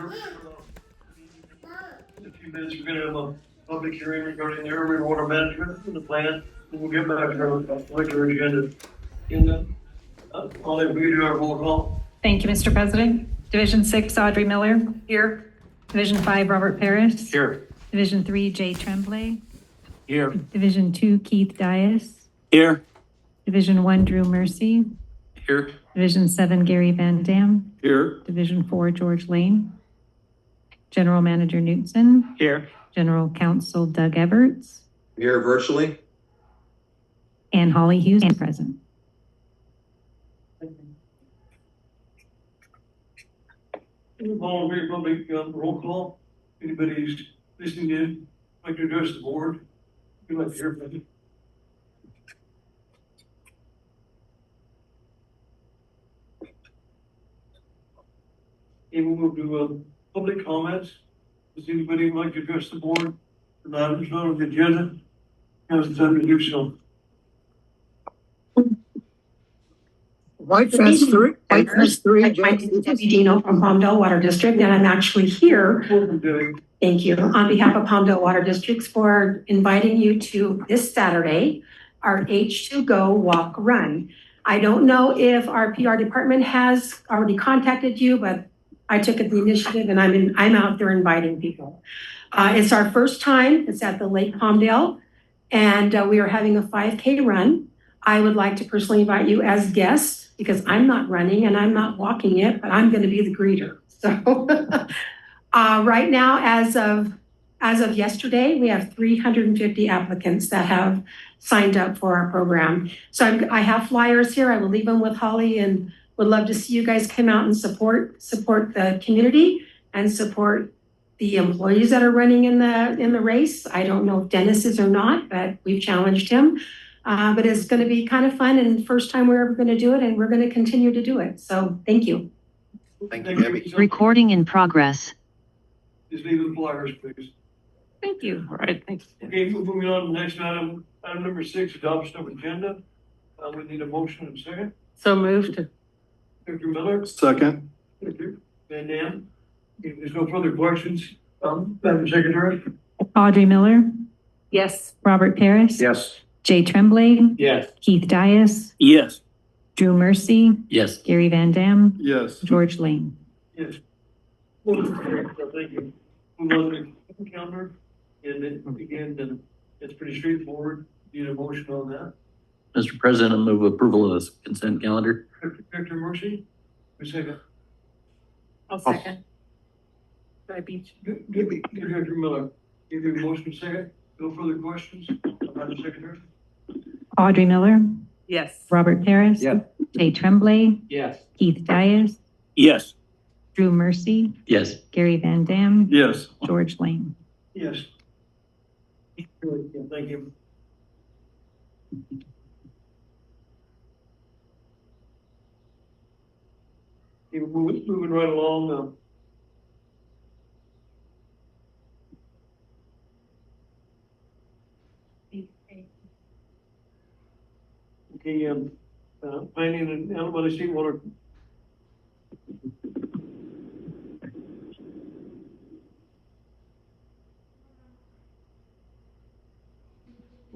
In a few minutes, we're gonna have a public hearing regarding the urban water management and the plan, and we'll get back to our regular agenda. I'll let we do our roll call. Thank you, Mr. President. Division 6, Audrey Miller. Here. Division 5, Robert Paris. Here. Division 3, Jay Tremblay. Here. Division 2, Keith Dias. Here. Division 1, Drew Mercy. Here. Division 7, Gary Van Dam. Here. Division 4, George Lane. General Manager Knutson. Here. General Counsel Doug Everts. Here virtually. And Holly Hughes is present. Voluntary public roll call. Anybody who's listening in, like to address the board, we'd like to hear from you. And we'll move to public comments. Does anybody like to address the board? It's not on the agenda. Now's the time to do so. White Fence 3. White Fence 3. My name is Debbie Dino from Palmdale Water District, and I'm actually here. Welcome, Debbie. Thank you. On behalf of Palmdale Water Districts for inviting you to this Saturday, our H2Go Walk Run. I don't know if our PR department has already contacted you, but I took the initiative and I'm out there inviting people. It's our first time. It's at the Lake Palmdale, and we are having a 5K run. I would like to personally invite you as guests because I'm not running and I'm not walking it, but I'm going to be the greeter. So right now, as of yesterday, we have 350 applicants that have signed up for our program. So I have flyers here. I will leave them with Holly and would love to see you guys come out and support the community and support the employees that are running in the race. I don't know if Dennis is or not, but we've challenged him. But it's going to be kind of fun and first time we're ever going to do it, and we're going to continue to do it. So thank you. Thank you, Debbie. Recording in progress. Just leave the flyers, please. Thank you. All right, thanks. Okay, moving on to the next item, item number 6, adoption of agenda. We need a motion and a second. So moved. Dr. Miller. Second. Dr. Van Dam. If there's no further questions, Madam Secretary. Audrey Miller. Yes. Robert Paris. Yes. Jay Tremblay. Yes. Keith Dias. Yes. Drew Mercy. Yes. Gary Van Dam. Yes. George Lane. Yes. Thank you. Move on to the calendar, and then again, it's pretty straightforward. Need a motion on that. Mr. President, I move approval of this consent calendar. Dr. Mercy, a second. I'll second. Did I beat you? Dr. Miller, give you a motion second. No further questions, Madam Secretary? Audrey Miller. Yes. Robert Paris. Yes. Jay Tremblay. Yes. Keith Dias. Yes. Drew Mercy. Yes. Gary Van Dam. Yes. George Lane. Yes. Good, yeah, thank you. Okay, we're moving right along. Okay, planning and Alabama State Water.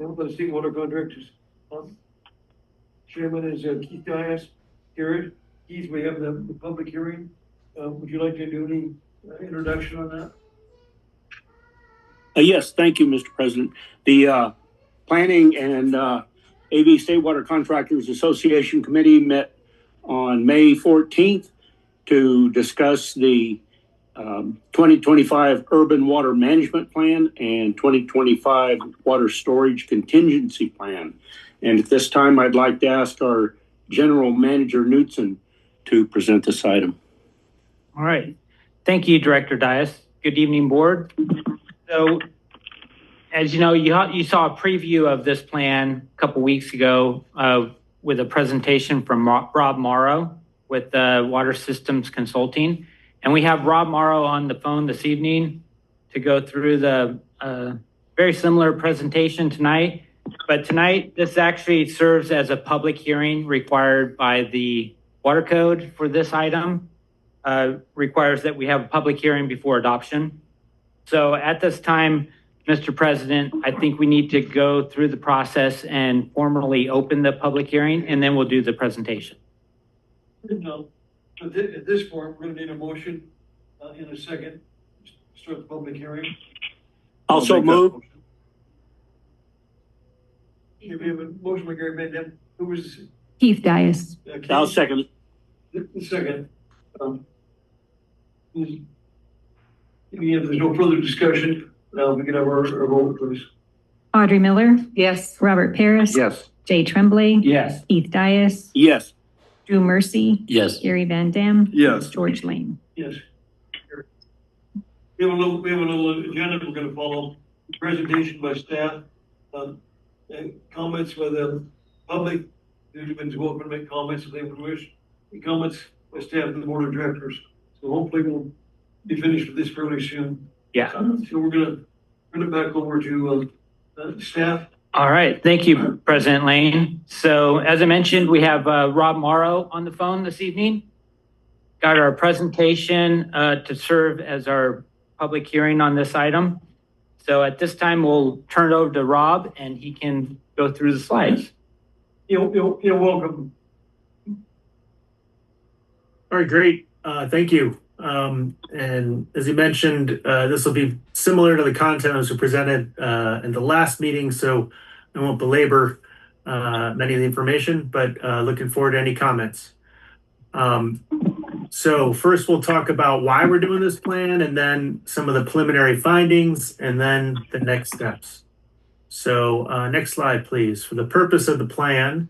Alabama State Water Contractors. Chairman is Keith Dias. Here, Keith, we have the public hearing. Would you like to do any introduction on that? Yes, thank you, Mr. President. The Planning and AV State Water Contractors Association Committee met on May 14th to discuss the 2025 Urban Water Management Plan and 2025 Water Storage Contingency Plan. And at this time, I'd like to ask our General Manager Knutson to present this item. All right. Thank you, Director Dias. Good evening, Board. So, as you know, you saw a preview of this plan a couple weeks ago with a presentation from Rob Morrow with Water Systems Consulting. And we have Rob Morrow on the phone this evening to go through the very similar presentation tonight. But tonight, this actually serves as a public hearing required by the Water Code for this item. requires that we have a public hearing before adoption. So at this time, Mr. President, I think we need to go through the process and formally open the public hearing, and then we'll do the presentation. No, at this point, we're gonna need a motion, in a second, to start the public hearing. Also I'll make that move. motion. We have a motion by Gary Van who was, Keith Dias. I'll second. the second. If there's no further discussion, we can have our vote, please. Audrey Miller. Yes. Robert Paris. Yes. Jay Tremblay. Yes. Keith Dias. Yes. Drew Mercy. Yes. Gary Van Dam. Yes. George Lane. Yes. We have a little agenda we're gonna follow, presentation by staff, and comments by the public, everyone's welcome to make comments if they wish, and comments by staff and the board of directors. So hopefully we'll be finished with this fairly soon. Yeah. So we're gonna turn it back over to, staff. All right. Thank you, President Lane. So as I mentioned, we have Rob Morrow on the phone this evening. Got our presentation to serve as our public hearing on this item. So at this time, we'll turn it over to Rob and he can go through the slides. You're welcome. All right, great. Thank you. And as you mentioned, this will be similar to the content as we presented in the last meeting, so I won't belabor many of the information, but looking forward to any comments. So first we'll talk about why we're doing this plan and then some of the preliminary findings and then the next steps. So next slide, please. For the purpose of the plan,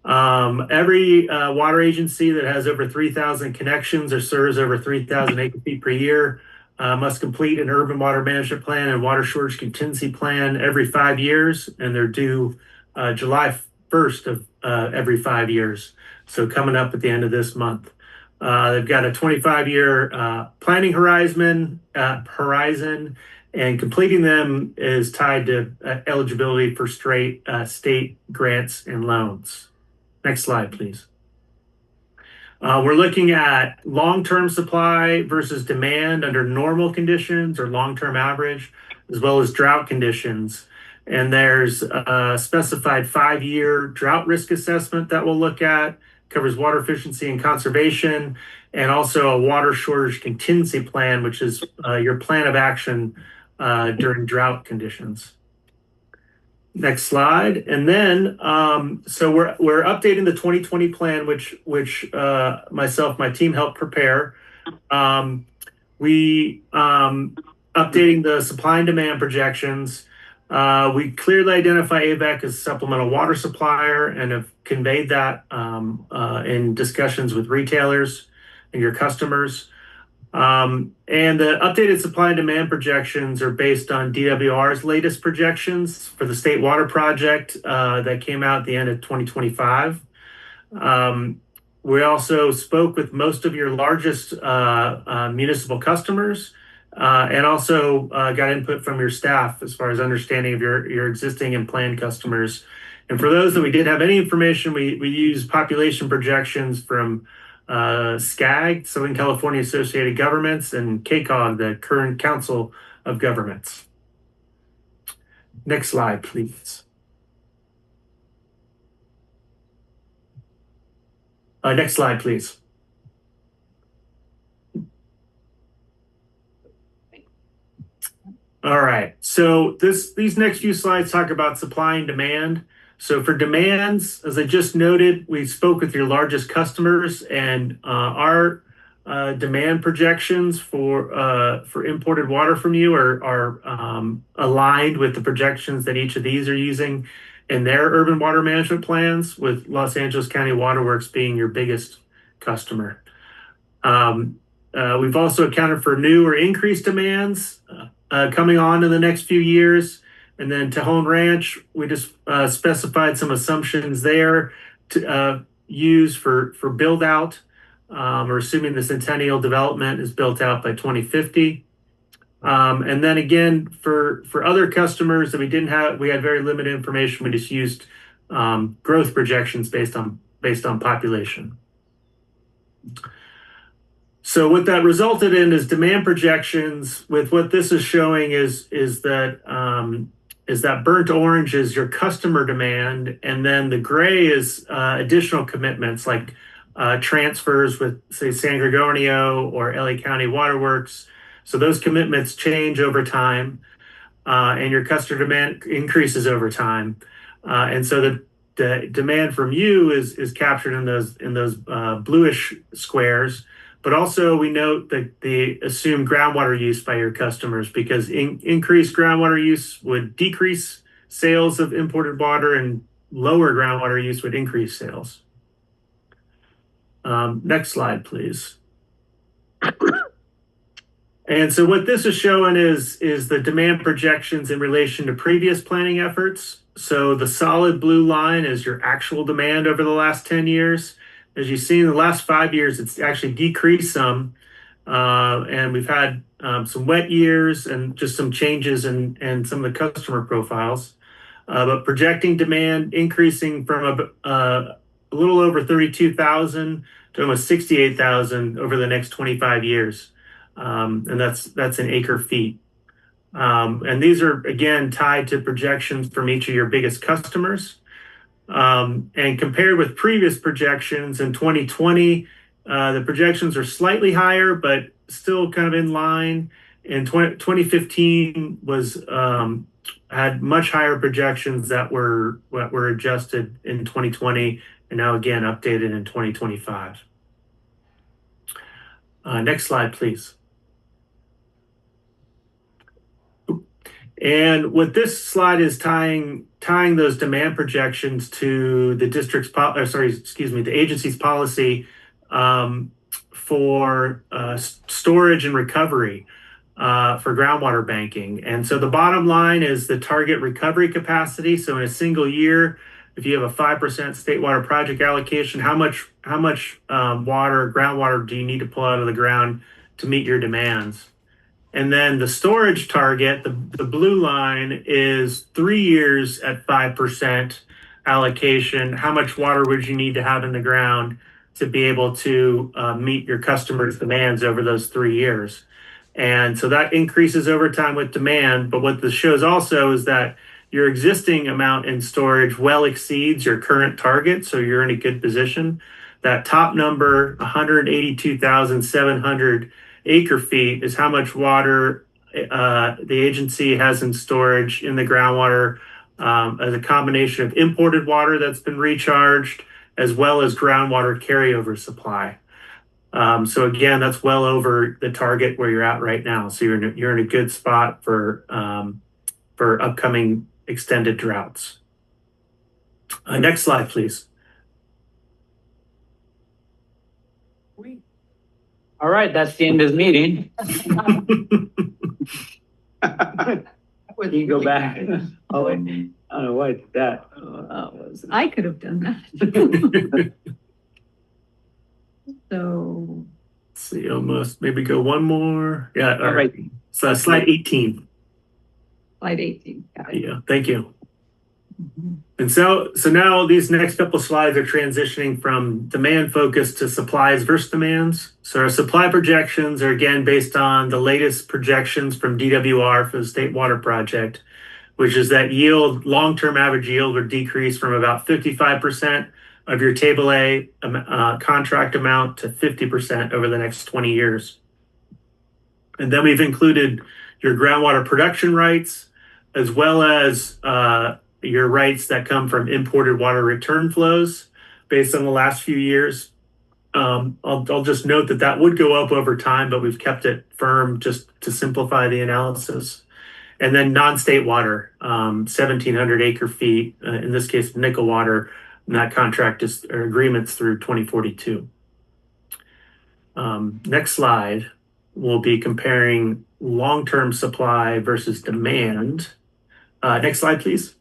every water agency that has over 3,000 connections or serves over 3,000 acre feet per year must complete an urban water management plan and water shortage contingency plan every 5 years, and they're due July 1st of every 5 years. So coming up at the end of this month. They've got a 25-year planning horizon, and completing them is tied to eligibility for state grants and loans. Next slide, please. We're looking at long-term supply versus demand under normal conditions or long-term average, as well as drought conditions. And there's a specified 5-year drought risk assessment that we'll look at, covers water efficiency and conservation, and also a water shortage contingency plan, which is your plan of action during drought conditions. Next slide. And then, so we're updating the 2020 plan, which myself, my team helped prepare. We updating the supply and demand projections. We clearly identify Avek as a supplemental water supplier and have conveyed that in discussions with retailers and your customers. And the updated supply and demand projections are based on DWR's latest projections for the State Water Project that came out at the end of 2025. We also spoke with most of your largest municipal customers and also got input from your staff as far as understanding of your existing and planned customers. And for those that we didn't have any information, we use population projections from SCAG, Southern California Associated Governments, and KCOG, the Current Council of Governments. Next slide, please. Next slide, please. All right, so these next few slides talk about supply and demand. So for demands, as I just noted, we spoke with your largest customers, and our demand projections for imported water from you are aligned with the projections that each of these are using in their urban water management plans, with Los Angeles County Water Works being your biggest customer. We've also accounted for new or increased demands coming on in the next few years. And then Tejon Ranch, we just specified some assumptions there to use for build out. We're assuming the Centennial development is built out by 2050. And then again, for other customers that we didn't have, we had very limited information. We just used growth projections based on population. So what that resulted in is demand projections. With what this is showing is that burnt orange is your customer demand, and then the gray is additional commitments like transfers with, say, San Gregorio or LA County Waterworks. So those commitments change over time, and your customer demand increases over time, and so the demand from you is captured in those bluish squares. But also we note that the assumed groundwater use by your customers, because increased groundwater use would decrease sales of imported water, and lower groundwater use would increase sales. Next slide, please. And so what this is showing is the demand projections in relation to previous planning efforts. So the solid blue line is your actual demand over the last 10 years. As you see in the last 5 years, it's actually decreased some. And we've had some wet years and just some changes in some of the customer profiles. But projecting demand increasing from a little over 32,000 to almost 68,000 over the next 25 years. And that's in acre feet. And these are, again, tied to projections from each of your biggest customers. And compared with previous projections in 2020, the projections are slightly higher, but still kind of in line. And 2015 had much higher projections that were adjusted in 2020, and now again updated in 2025. Next slide, please. And what this slide is tying those demand projections to the the agency's policy for storage and recovery for groundwater banking. And so the bottom line is the target recovery capacity. So in a single year, if you have a 5% state water project allocation, how much groundwater do you need to pull out of the ground to meet your demands? And then the storage target, the blue line, is 3 years at 5% allocation. How much water would you need to have in the ground to be able to meet your customers' demands over those 3 years? And so that increases over time with demand. But what this shows also is that your existing amount in storage well exceeds your current target. So you're in a good position. That top number, 182,700 acre feet, is how much water the agency has in storage in the groundwater as a combination of imported water that's been recharged, as well as groundwater carryover supply. So again, that's well over the target where you're at right now. So you're in a good spot for upcoming extended droughts. Next slide, please. All right, that's the end of the meeting. You can go back. Oh, I don't know why I did that. I could have done that. So, Let's see, almost maybe go one more. Yeah, all right. Right. So slide 18. slide 18. Got it. Yeah, thank you. And so now these next couple slides are transitioning from demand focus to supplies versus demands. So our supply projections are again based on the latest projections from DWR for the State Water Project, which is that long-term average yield would decrease from about 55% of your Table A contract amount to 50% over the next 20 years. And then we've included your groundwater production rights, as well as your rights that come from imported water return flows based on the last few years. I'll just note that would go up over time, but we've kept it firm just to simplify the analysis. And then non-state water, 1,700 acre feet, in this case, nickel water, and that contract agreements through 2042. Next slide, we'll be comparing long-term supply versus demand. Next slide, please.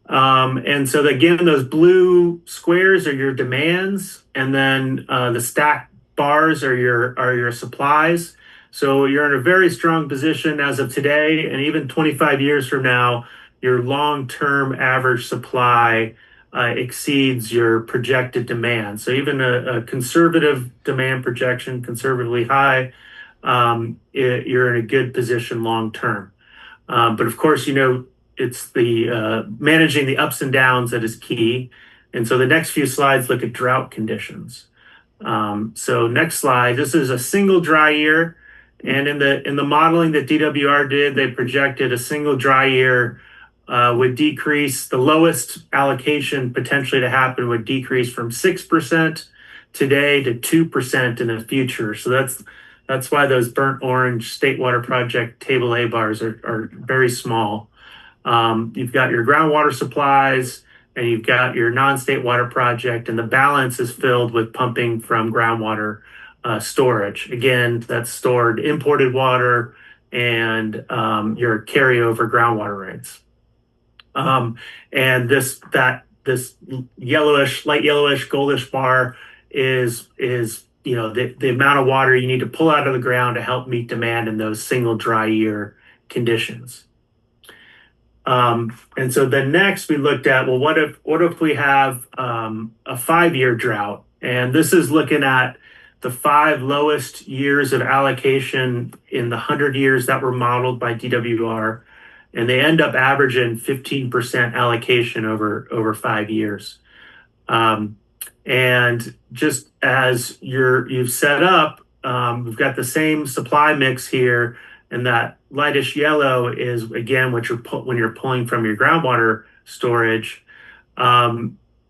And so again, those blue squares are your demands, and then the stacked bars are your supplies. So you're in a very strong position as of today, and even 25 years from now, your long-term average supply exceeds your projected demand. So even a conservative demand projection, conservatively high, you're in a good position long term. But of course, it's the managing the ups and downs that is key. And so the next few slides look at drought conditions. So next slide, this is a single dry year. And in the modeling that DWR did, they projected a single dry year would decrease, the lowest allocation potentially to happen would decrease from 6% today to 2% in the future. So that's why those burnt orange State Water Project Table A bars are very small. You've got your groundwater supplies and you've got your non-state water project, and the balance is filled with pumping from groundwater storage. Again, that's stored imported water and your carryover groundwater rates. And this yellowish, light yellowish, goldish bar is the amount of water you need to pull out of the ground to help meet demand in those single dry year conditions. And so then next we looked at, well, what if we have a 5-year drought? And this is looking at the 5 lowest years of allocation in the 100 years that were modeled by DWR. And they end up averaging 15% allocation over 5 years. And just as you've set up, we've got the same supply mix here, and that lightish yellow is again when you're pulling from your groundwater storage.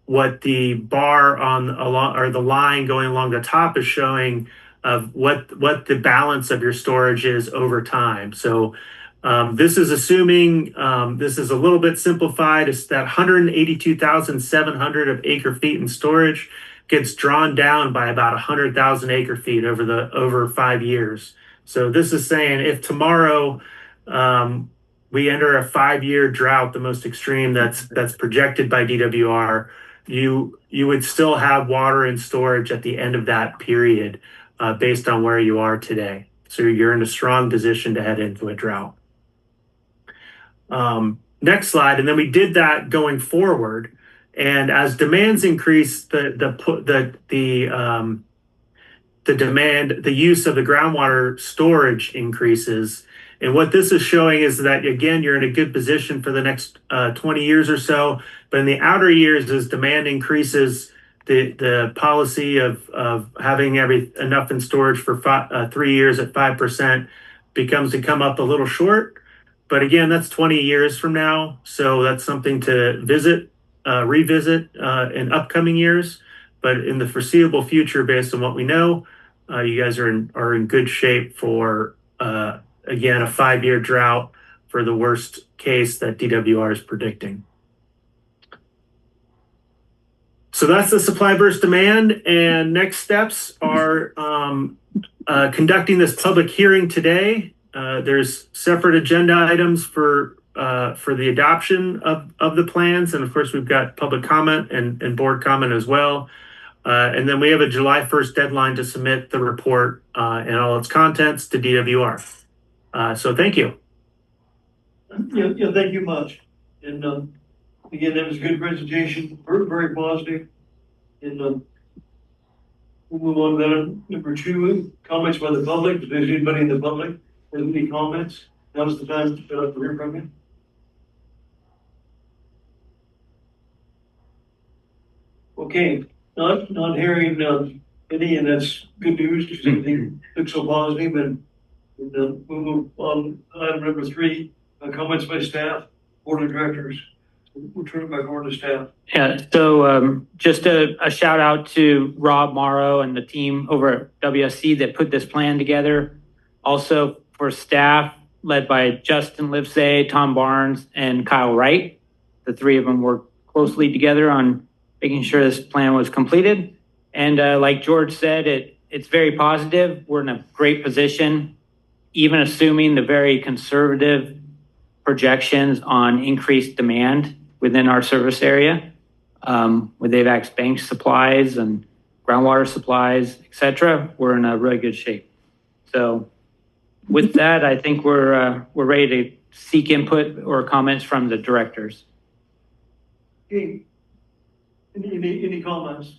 What the bar or the line going along the top is showing of what the balance of your storage is over time. So this is assuming, this is a little bit simplified, it's that 182,700 of acre feet in storage gets drawn down by about 100,000 acre feet over 5 years. So this is saying if tomorrow we enter a 5-year drought, the most extreme that's projected by DWR, you would still have water in storage at the end of that period based on where you are today. So you're in a strong position to head into a drought. Next slide, and then we did that going forward, and as demands increase, the demand, the use of the groundwater storage increases. And what this is showing is that, again, you're in a good position for the next 20 years or so. But in the outer years, as demand increases, the policy of having enough in storage for 3 years at 5% becomes to come up a little short. But again, that's 20 years from now. So that's something to revisit in upcoming years. But in the foreseeable future, based on what we know, you guys are in good shape for, again, a 5-year drought for the worst case that DWR is predicting. So that's the supply versus demand. And next steps are conducting this public hearing today. There's separate agenda items for the adoption of the plans. And of course, we've got public comment and board comment as well. And then we have a July 1st deadline to submit the report and all its contents to DWR. So thank you. Yeah, thank you much. And again, that was a good presentation, very positive. And we'll move on to number 2, comments by the public. If there's anybody in the public has any comments, now's the time to hear from you. Okay, not hearing any, and that's good news because everything looks so positive. And we'll move on item number 3, comments by staff, board of directors. We'll turn it back over to staff. Yeah, so just a shout out to Rob Morrow and the team over at WSC that put this plan together. Also for staff led by Justin Livesay, Tom Barnes, and Kyle Wright. The 3 of them worked closely together on making sure this plan was completed. And like George said, it's very positive. We're in a great position, even assuming the very conservative projections on increased demand within our service area, with AVAC's bank supplies and groundwater supplies, et cetera. We're in a really good shape. So with that, I think we're ready to seek input or comments from the directors. Okay. Any comments?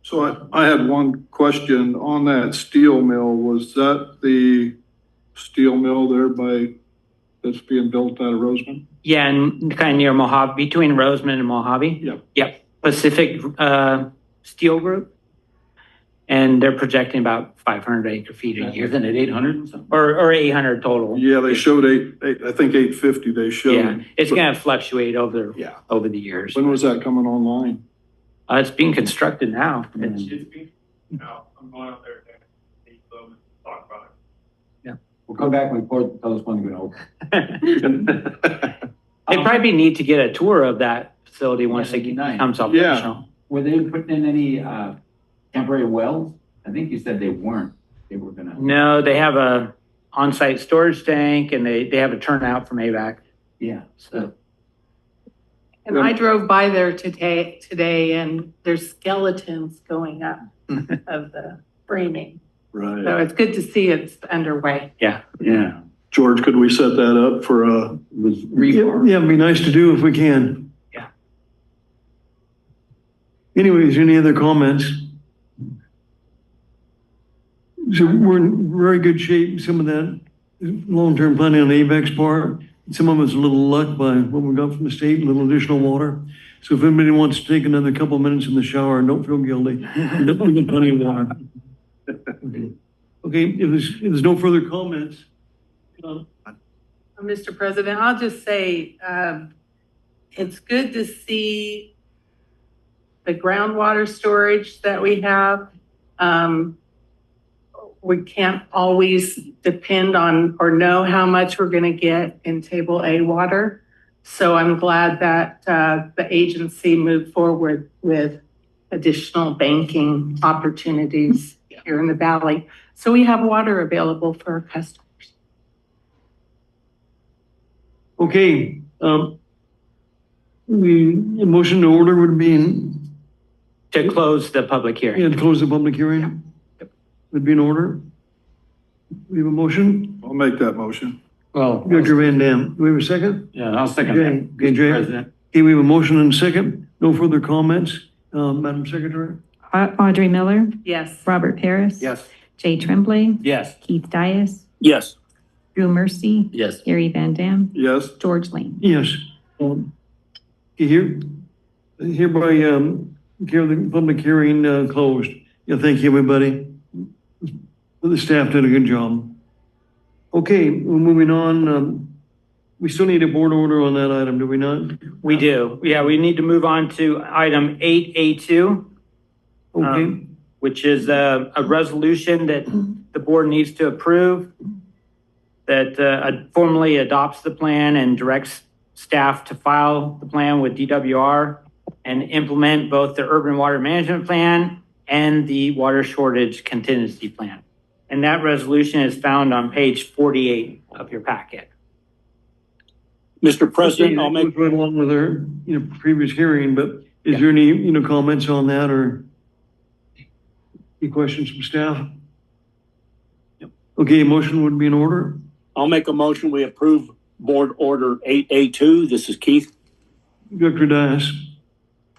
So I had one question on that steel mill. Was that the steel mill there that's being built out of Roseman? Yeah, and kind of near Mojave, between Roseman and Mojave. Yep. Yep, Pacific Steel Group. And they're projecting about 500 acre feet a year. Isn't it 800 something? Or 800 total. Yeah, they showed I think 850 they showed. Yeah, it's gonna fluctuate over Yeah. over the years. When was that coming online? It's being constructed now. I'm going out there to talk about it. We'll come back and report, tell us when you're gonna open. It'd probably be neat to get a tour of that facility once that'd be it nice. comes operational. Were they putting in any, temporary wells? I think you said they weren't. They were gonna. No, they have a on-site storage tank and they have a turnout from AVAC. Yeah. So And I drove by there today and there's skeletons going up of the framing. Right. So it's good to see it's underway. yeah. Yeah. George, could we set that up for Yeah, it'd be nice to do if we can. Yeah. Anyways, any other comments? So we're in very good shape, some of that long-term planning on AVEX part. Some of it's a little luck by what we got from the state, a little additional water. So if anybody wants to take another couple of minutes in the shower, don't feel guilty. We got plenty of water. Okay, if there's no further comments, Mr. President, I'll just say, it's good to see the groundwater storage that we have. We can't always depend on or know how much we're going to get in Table A water. So I'm glad that the agency moved forward with additional banking opportunities here in the valley. So we have water available for our customers. okay, the motion to order would be To close the public hearing. to close the public hearing. Would be in order. We have a motion. I'll make that motion. Well, Director Van Dam, do we have a second? yeah, I'll second Jay, that. okay, Jay. President. Okay, we have a motion and a second. No further comments. Madam Secretary? Audrey Miller, Yes. Robert Paris. Yes. Jay Tremblay, Yes. Keith Dias, Yes. Drew Mercy, Yes. Gary Van Dam, Yes. George Lane. Yes. Hereby, carry the public hearing, closed. Yeah, thank you, everybody. The staff did a good job. Okay, we're moving on. We still need a board order on that item, do we not? We do. Yeah, we need to move on to item 8A2. Okay, Which is a resolution that the board needs to approve that formally adopts the plan and directs staff to file the plan with DWR and implement both the urban water management plan and the water shortage contingency plan. And that resolution is found on page 48 of your packet. Mr. President, I'll make, Goes right along with our, previous hearing, but is there any, comments on that or any questions from staff? Okay, motion would be in order. I'll make a motion. We approve Board Order 8A2. This is Keith. Director Dias,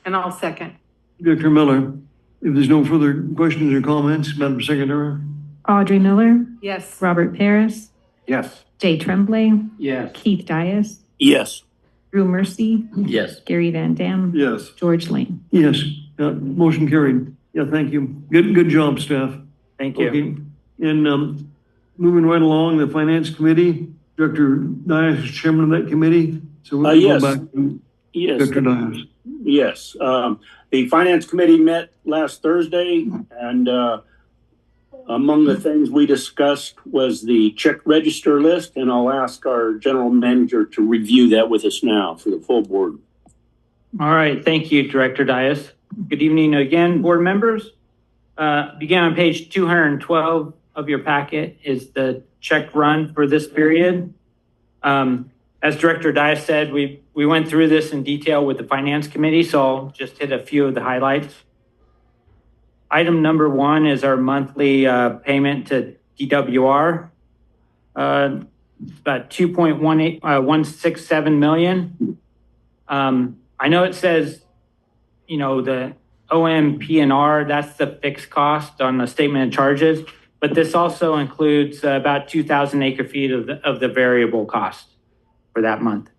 And I'll second. Director Miller. If there's no further questions or comments, Madam Secretary? Audrey Miller, Yes. Robert Paris, Yes. Jay Tremblay, Yes. Keith Dias, Yes. Drew Mercy, Yes. Gary Van Dam, Yes. George Lane. Yes, motion carried. Yeah, thank you. Good job, staff. Thank you. Okay, and moving right along, the Finance Committee, Director Dias is chairman of that committee. So we'll Yes. go back to Yes. Director Dias. Yes. The Finance Committee met last Thursday, and among the things we discussed was the check register list, and I'll ask our general manager to review that with us now for the full board. All right, thank you, Director Dias. Good evening again, board members. Begin on page 212 of your packet is the check run for this period. As Director Dias said, we went through this in detail with the Finance Committee, so I'll just hit a few of the highlights. Item number 1 is our monthly payment to DWR. It's about 167 million. I know it says the OMPNR, that's the fixed cost on the statement of charges. But this also includes about 2,000 acre feet of the variable cost for that month.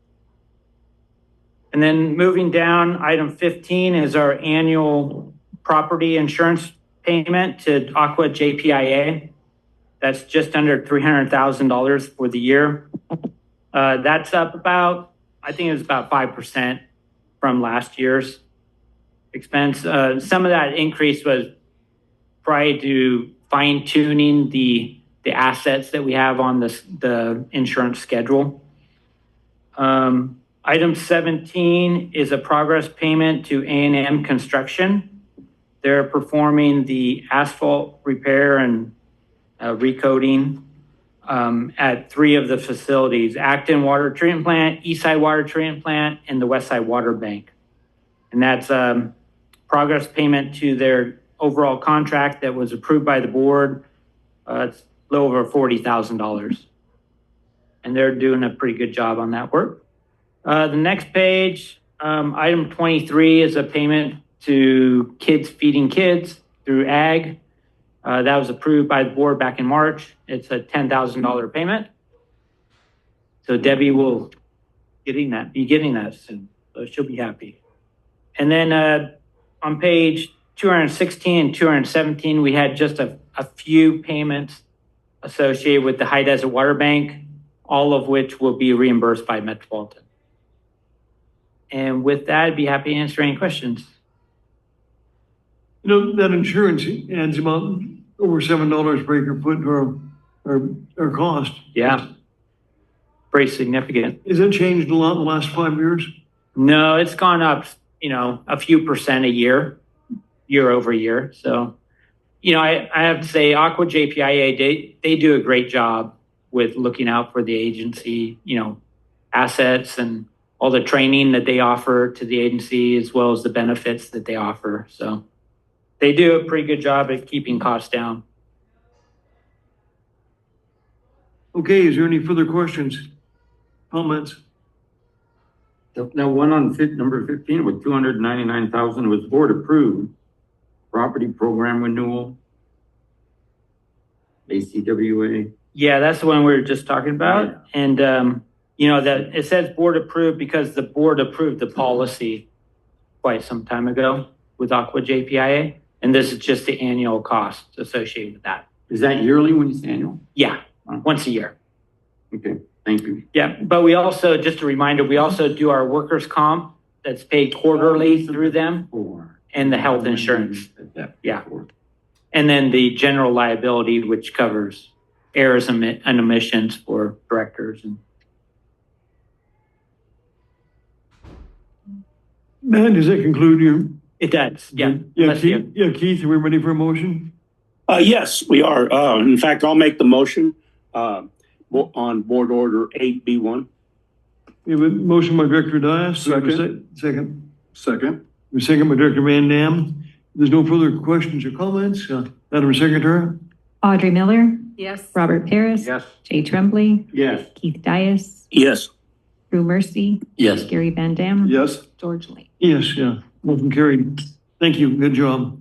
And then moving down, item 15 is our annual property insurance payment to Aqua JPIA. That's just under $300,000 for the year. That's up about, I think it was about 5% from last year's expense. Some of that increase was prior to fine tuning the assets that we have on the insurance schedule. Item 17 is a progress payment to A&M Construction. They're performing the asphalt repair and recoating at 3 of the facilities: Acton Water Treatment Plant, Eastside Water Treatment Plant, and the Westside Water Bank. And that's progress payment to their overall contract that was approved by the board. It's a little over $40,000. And they're doing a pretty good job on that work. The next page, item 23 is a payment to Kids Feeding Kids through AG. That was approved by the board back in March. It's a $10,000 payment. So Debbie will be getting that soon. So she'll be happy. And then on page 216 and 217, we had just a few payments associated with the High Desert Water Bank, all of which will be reimbursed by Metropolitan. And with that, I'd be happy to answer any questions. That insurance adds about over $7 per acre foot to our cost. Yeah. Pretty significant. Has that changed a lot in the last 5 years? No, it's gone up, a few percent a year over year. So, I have to say Aqua JPIA, they do a great job with looking out for the agency, assets and all the training that they offer to the agency, as well as the benefits that they offer. So they do a pretty good job at keeping costs down. Okay, is there any further questions, comments? Now, one on number 15 with 299,000 was board approved. Property program renewal. ACWA. Yeah, that's the one we were just talking about. Yeah. And, that it says board approved because the board approved the policy quite some time ago with Aqua JPIA. And this is just the annual cost associated with that. Is that yearly when you say annual? Yeah, once a year. Okay, thank you. Yeah, but we also, just a reminder, we also do our workers' comp that's paid quarterly through them, and the health insurance. Yeah. And then the general liability, which covers errors and omissions for directors. Matt, does that conclude you? It does, yeah. Keith, are we ready for a motion? Yes, we are. In fact, I'll make the motion on board order 8B1. We have a motion by Director Dias. Second. Second by Director Van Dam. There's no further questions or comments. Madam Secretary? Audrey Miller, Yes. Robert Paris. Yes. Jay Tremblay, Yes. Keith Dias, Yes. Drew Mercy, Yes. Gary Van Dam. Yes. George Lane. Yes, motion carried. Thank you, good job.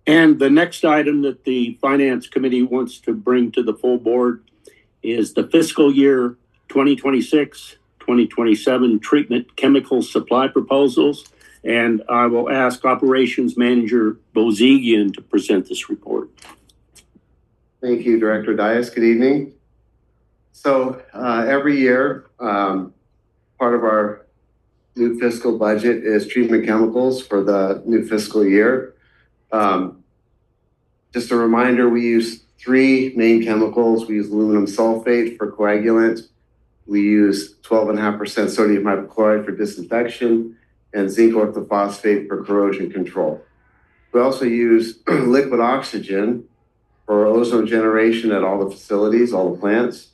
And the next item that the Finance Committee wants to bring to the full board is the fiscal year 2026, 2027 treatment chemical supply proposals. And I will ask Operations Manager Bozigian to present this report. Thank you, Director Dias. Good evening. So every year, part of our new fiscal budget is treatment chemicals for the new fiscal year. Just a reminder, we use 3 main chemicals. We use aluminum sulfate for coagulant. We use 12.5% sodium hypochlorite for disinfection and zinc orthophosphate for corrosion control. We also use liquid oxygen for ozone generation at all the facilities, all the plants.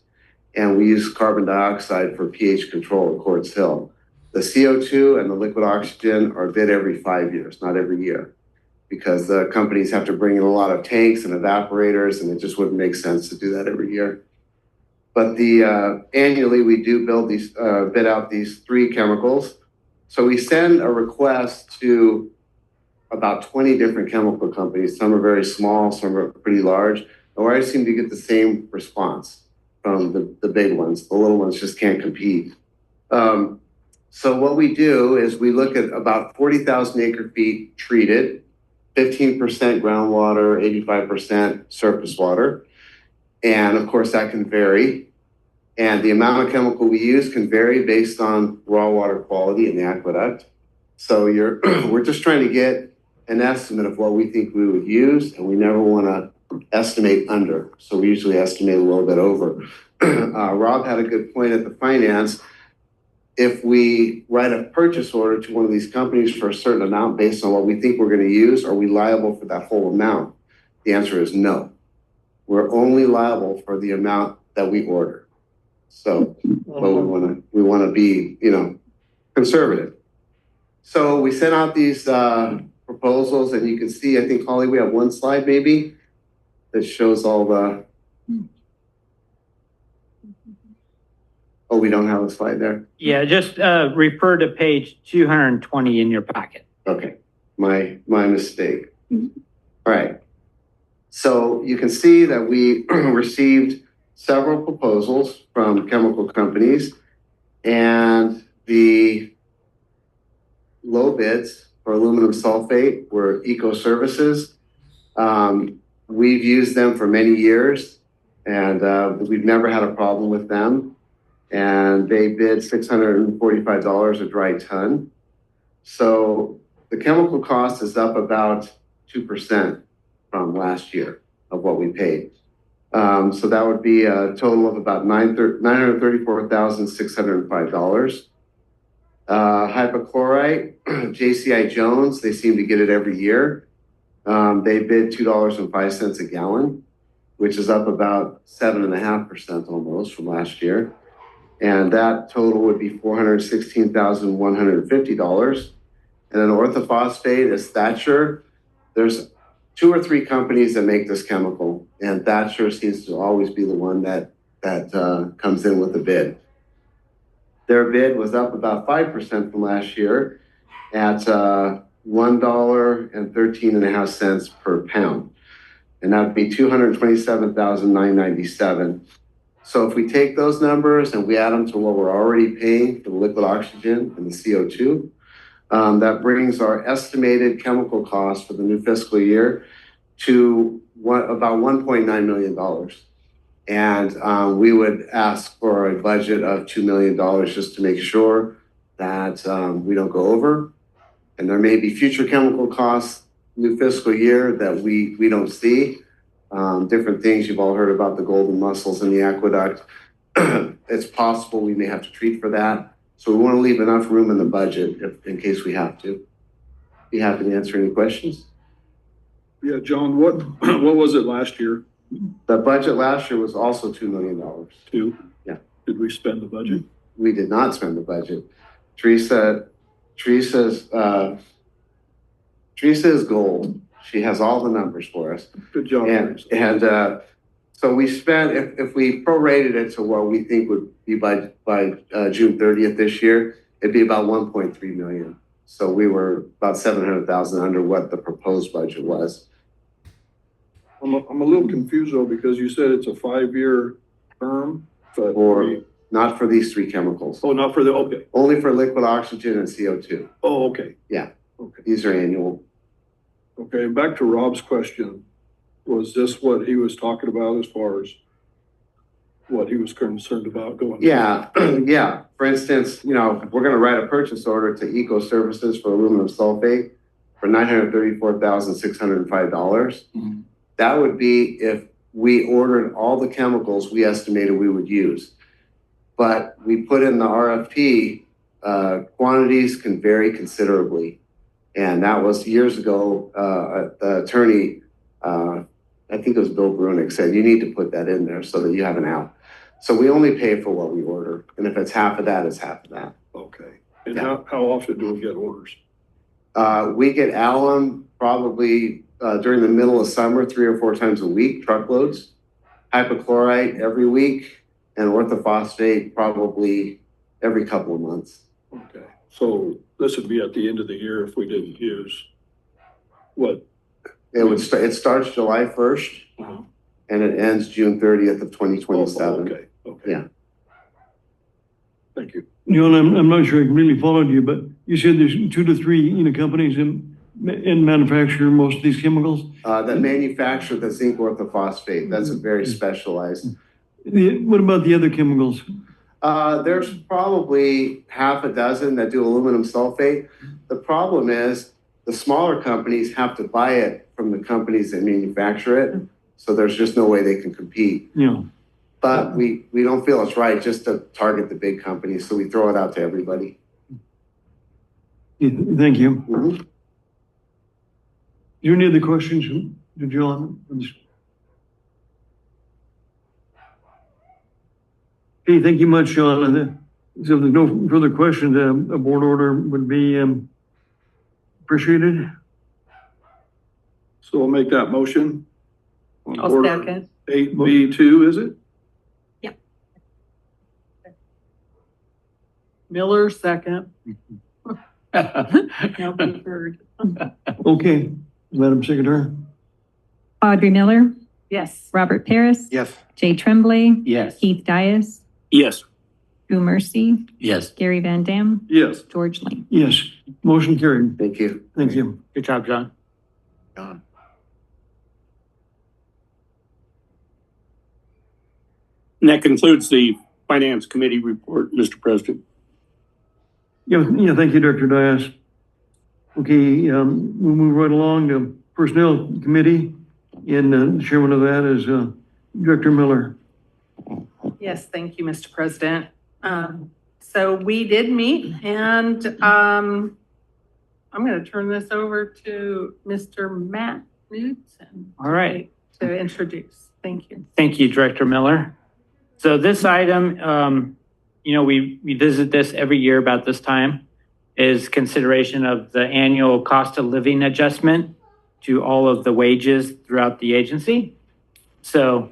And we use carbon dioxide for pH control at Quartz Hill. The CO2 and the liquid oxygen are bid every 5 years, not every year, because the companies have to bring in a lot of tanks and evaporators, and it just wouldn't make sense to do that every year. But annually we do bid out these 3 chemicals So we send a request to about 20 different chemical companies. Some are very small, some are pretty large. And we always seem to get the same response from the big ones. The little ones just can't compete. So what we do is we look at about 40,000 acre feet treated, 15% groundwater, 85% surface water. And of course that can vary. And the amount of chemical we use can vary based on raw water quality in the aqueduct. So we're just trying to get an estimate of what we think we would use, and we never want to estimate under. So we usually estimate a little bit over. Rob had a good point at the finance. If we write a purchase order to one of these companies for a certain amount based on what we think we're going to use, are we liable for that whole amount? The answer is no. We're only liable for the amount that we order. So, but we want to be, conservative. So we sent out these proposals, and you can see, I think, Holly, we have one slide maybe that shows all the. Oh, we don't have a slide there? Yeah, just refer to page 220 in your packet. Okay, my mistake. All right. So you can see that we received several proposals from chemical companies, and the low bids for aluminum sulfate were Eco Services. We've used them for many years, and we've never had a problem with them. And they bid $645 a dry ton. So the chemical cost is up about 2% from last year of what we paid. So that would be a total of about $934,605. Hypochlorite, JCI Jones, they seem to get it every year. They bid $2.05 a gallon, which is up about 7.5% almost from last year. And that total would be $416,150. And then orthophosphate is Thatcher. There's 2 or 3 companies that make this chemical, and Thatcher seems to always be the one that comes in with the bid. Their bid was up about 5% from last year at $1.13.5 per pound. And that would be $227,997. So if we take those numbers and we add them to what we're already paying for the liquid oxygen and the CO2, that brings our estimated chemical cost for the new fiscal year to about $1.9 million. And we would ask for a budget of $2 million just to make sure that we don't go over. And there may be future chemical costs new fiscal year that we don't see. Different things you've all heard about, the golden mussels in the aqueduct. It's possible we may have to treat for that. So we want to leave enough room in the budget in case we have to. Be happy to answer any questions. Yeah, John, what was it last year? The budget last year was also $2 million. 2? Yeah. Did we spend the budget? We did not spend the budget. Teresa is gold. She has all the numbers for us. Good job. And so we spent, if we prorated it to what we think would be by June 30th this year, it'd be about 1.3 million. So we were about 700,000 under what the proposed budget was. I'm a little confused though, because you said it's a 5-year term, but Not for these 3 chemicals. oh, not for the, okay. Only for liquid oxygen and CO2. Oh, okay. Yeah. Okay. These are annual. Okay, back to Rob's question. Was this what he was talking about as far as what he was concerned about going? Yeah, yeah. For instance, we're going to write a purchase order to Eco Services for aluminum sulfate for $934,605. Mm-hmm. That would be if we ordered all the chemicals we estimated we would use. But we put in the RFP, quantities can vary considerably. And that was years ago, the attorney, I think it was Bill Brunick, said you need to put that in there so that you have an out. So we only pay for what we order. And if it's half of that, it's half of that. Okay. And how often do we get orders? We get alum probably during the middle of summer, 3 or 4 times a week, truckloads. Hypochlorite every week, and orthophosphate probably every couple of months. Okay. So this would be at the end of the year if we didn't use what? It starts July 1st Uh-huh. and it ends June 30th of 2027. Okay, okay. Yeah. Thank you. John, I'm not sure I completely followed you, but you said there's 2 to 3, companies in manufacture most of these chemicals. That manufacture the zinc orthophosphate. That's a very specialized. What about the other chemicals? There's probably half a dozen that do aluminum sulfate. The problem is the smaller companies have to buy it from the companies that manufacture it. So there's just no way they can compete. Yeah. But we don't feel it's right just to target the big companies. So we throw it out to everybody. Thank you. Mhm. Is there any other questions to John? Okay, thank you much, John. So if there's no further questions, a board order would be appreciated. So I'll make that motion. On I'll order second. 8B2, is it? Miller, second. Now third. Okay, Madam Secretary. Audrey Miller, Yes. Robert Paris. Yes. Jay Tremblay, Yes. Keith Dias, Yes. Drew Mercy, Yes. Gary Van Dam, Yes. George Lane. Yes, motion carried. Thank you. Thank you. Good job, John. And that concludes the Finance Committee report, Mr. President. Yeah, thank you, Director Dias. Okay, we'll move right along to Personnel Committee, and the chairman of that is Director Miller. Yes, thank you, Mr. President. So we did meet and I'm going to turn this over to Mr. Matt Knudsen. All right. To introduce. Thank you. Thank you, Director Miller. So this item, we visit this every year about this time, is consideration of the annual cost of living adjustment to all of the wages throughout the agency. So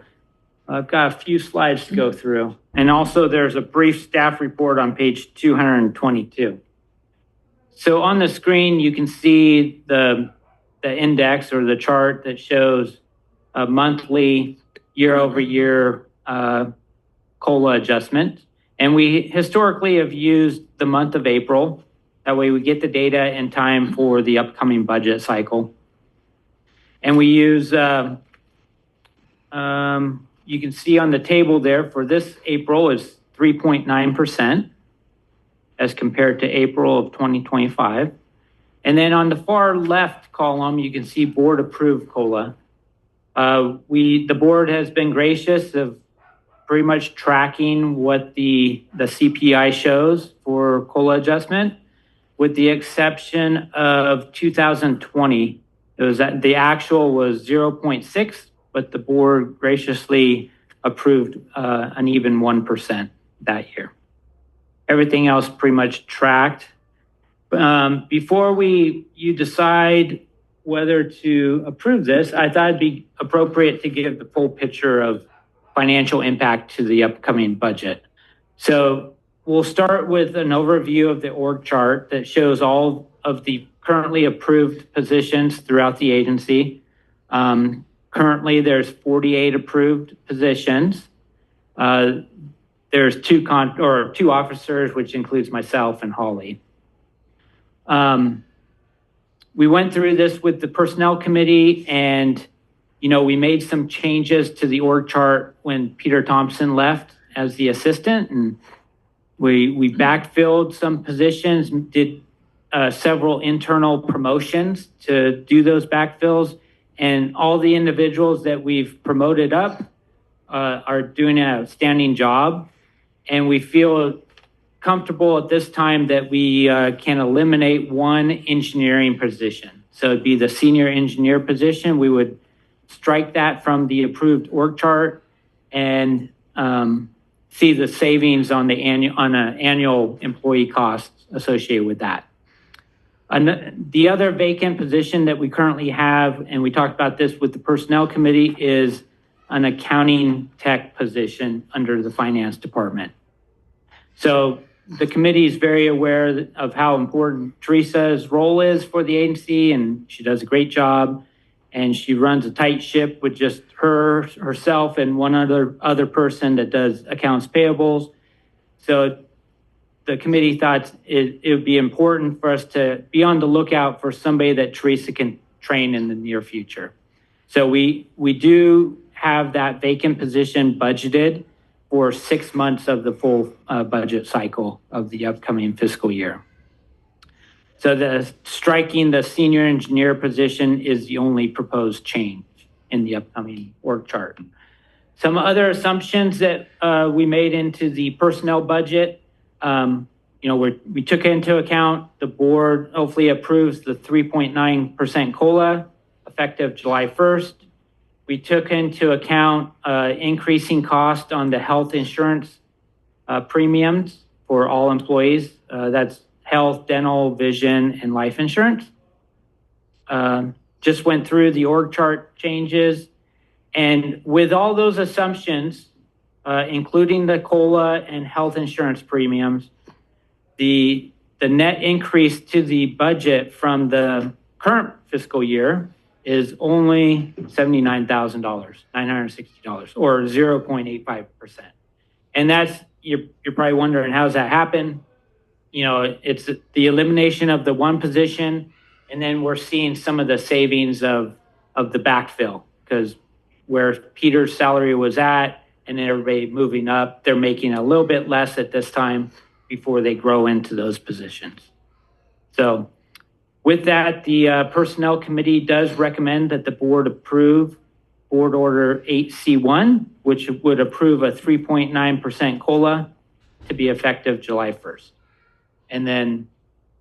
I've got a few slides to go through. And also there's a brief staff report on page 222. So on the screen, you can see the index or the chart that shows a monthly year-over-year COLA adjustment. And we historically have used the month of April. That way we get the data in time for the upcoming budget cycle. And we use, you can see on the table there for this April is 3.9% as compared to April of 2025. And then on the far left column, you can see board approved COLA. The board has been gracious of pretty much tracking what the CPI shows for COLA adjustment, with the exception of 2020. It was that the actual was 0.6, but the board graciously approved an even 1% that year. Everything else pretty much tracked. Before you decide whether to approve this, I thought it'd be appropriate to give the full picture of financial impact to the upcoming budget. So we'll start with an overview of the org chart that shows all of the currently approved positions throughout the agency. Currently, there's 48 approved positions. There's two officers, which includes myself and Holly. We went through this with the Personnel Committee, and we made some changes to the org chart when Peter Thompson left as the assistant, and we backfilled some positions, did several internal promotions to do those backfills, and all the individuals that we've promoted up are doing an outstanding job. And we feel comfortable at this time that we can eliminate one engineering position. So it'd be the senior engineer position. We would strike that from the approved org chart and see the savings on an annual employee cost associated with that. The other vacant position that we currently have, and we talked about this with the Personnel Committee, is an accounting tech position under the Finance Department. So the committee is very aware of how important Teresa's role is for the agency, and she does a great job. And she runs a tight ship with just herself and one other person that does accounts payables. So the committee thought it would be important for us to be on the lookout for somebody that Teresa can train in the near future. So we do have that vacant position budgeted for 6 months of the full budget cycle of the upcoming fiscal year. So striking the senior engineer position is the only proposed change in the upcoming org chart. Some other assumptions that we made into the personnel budget, we took into account the board hopefully approves the 3.9% COLA effective July 1st. We took into account increasing cost on the health insurance premiums for all employees. That's health, dental, vision, and life insurance. Just went through the org chart changes. And with all those assumptions, including the COLA and health insurance premiums, the net increase to the budget from the current fiscal year is only $79,000, $960, or 0.85%. And that's, you're probably wondering, how's that happen? It's the elimination of the one position, and then we're seeing some of the savings of the backfill, because where Peter's salary was at and everybody moving up, they're making a little bit less at this time before they grow into those positions. So with that, the Personnel Committee does recommend that the board approve Board Order 8C1, which would approve a 3.9% COLA to be effective July 1st. And then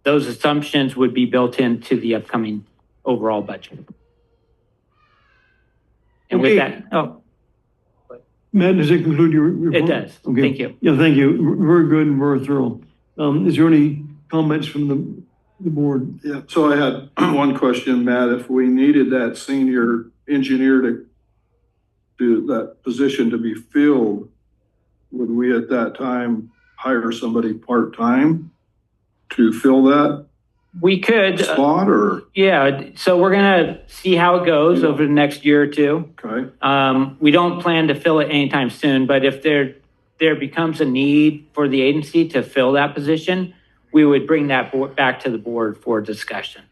those assumptions would be built into the upcoming overall budget. And with that, Matt, does it conclude your report? It does. Okay. Thank you. Yeah, thank you. Very good and very thorough. Is there any comments from the board? Yeah, so I had one question, Matt. If we needed that senior engineer to that position to be filled, would we at that time hire somebody part-time to fill that We could, spot or? yeah, so we're gonna see how it goes over the next year or two. Okay, We don't plan to fill it anytime soon, but if there becomes a need for the agency to fill that position, we would bring that back to the board for discussion.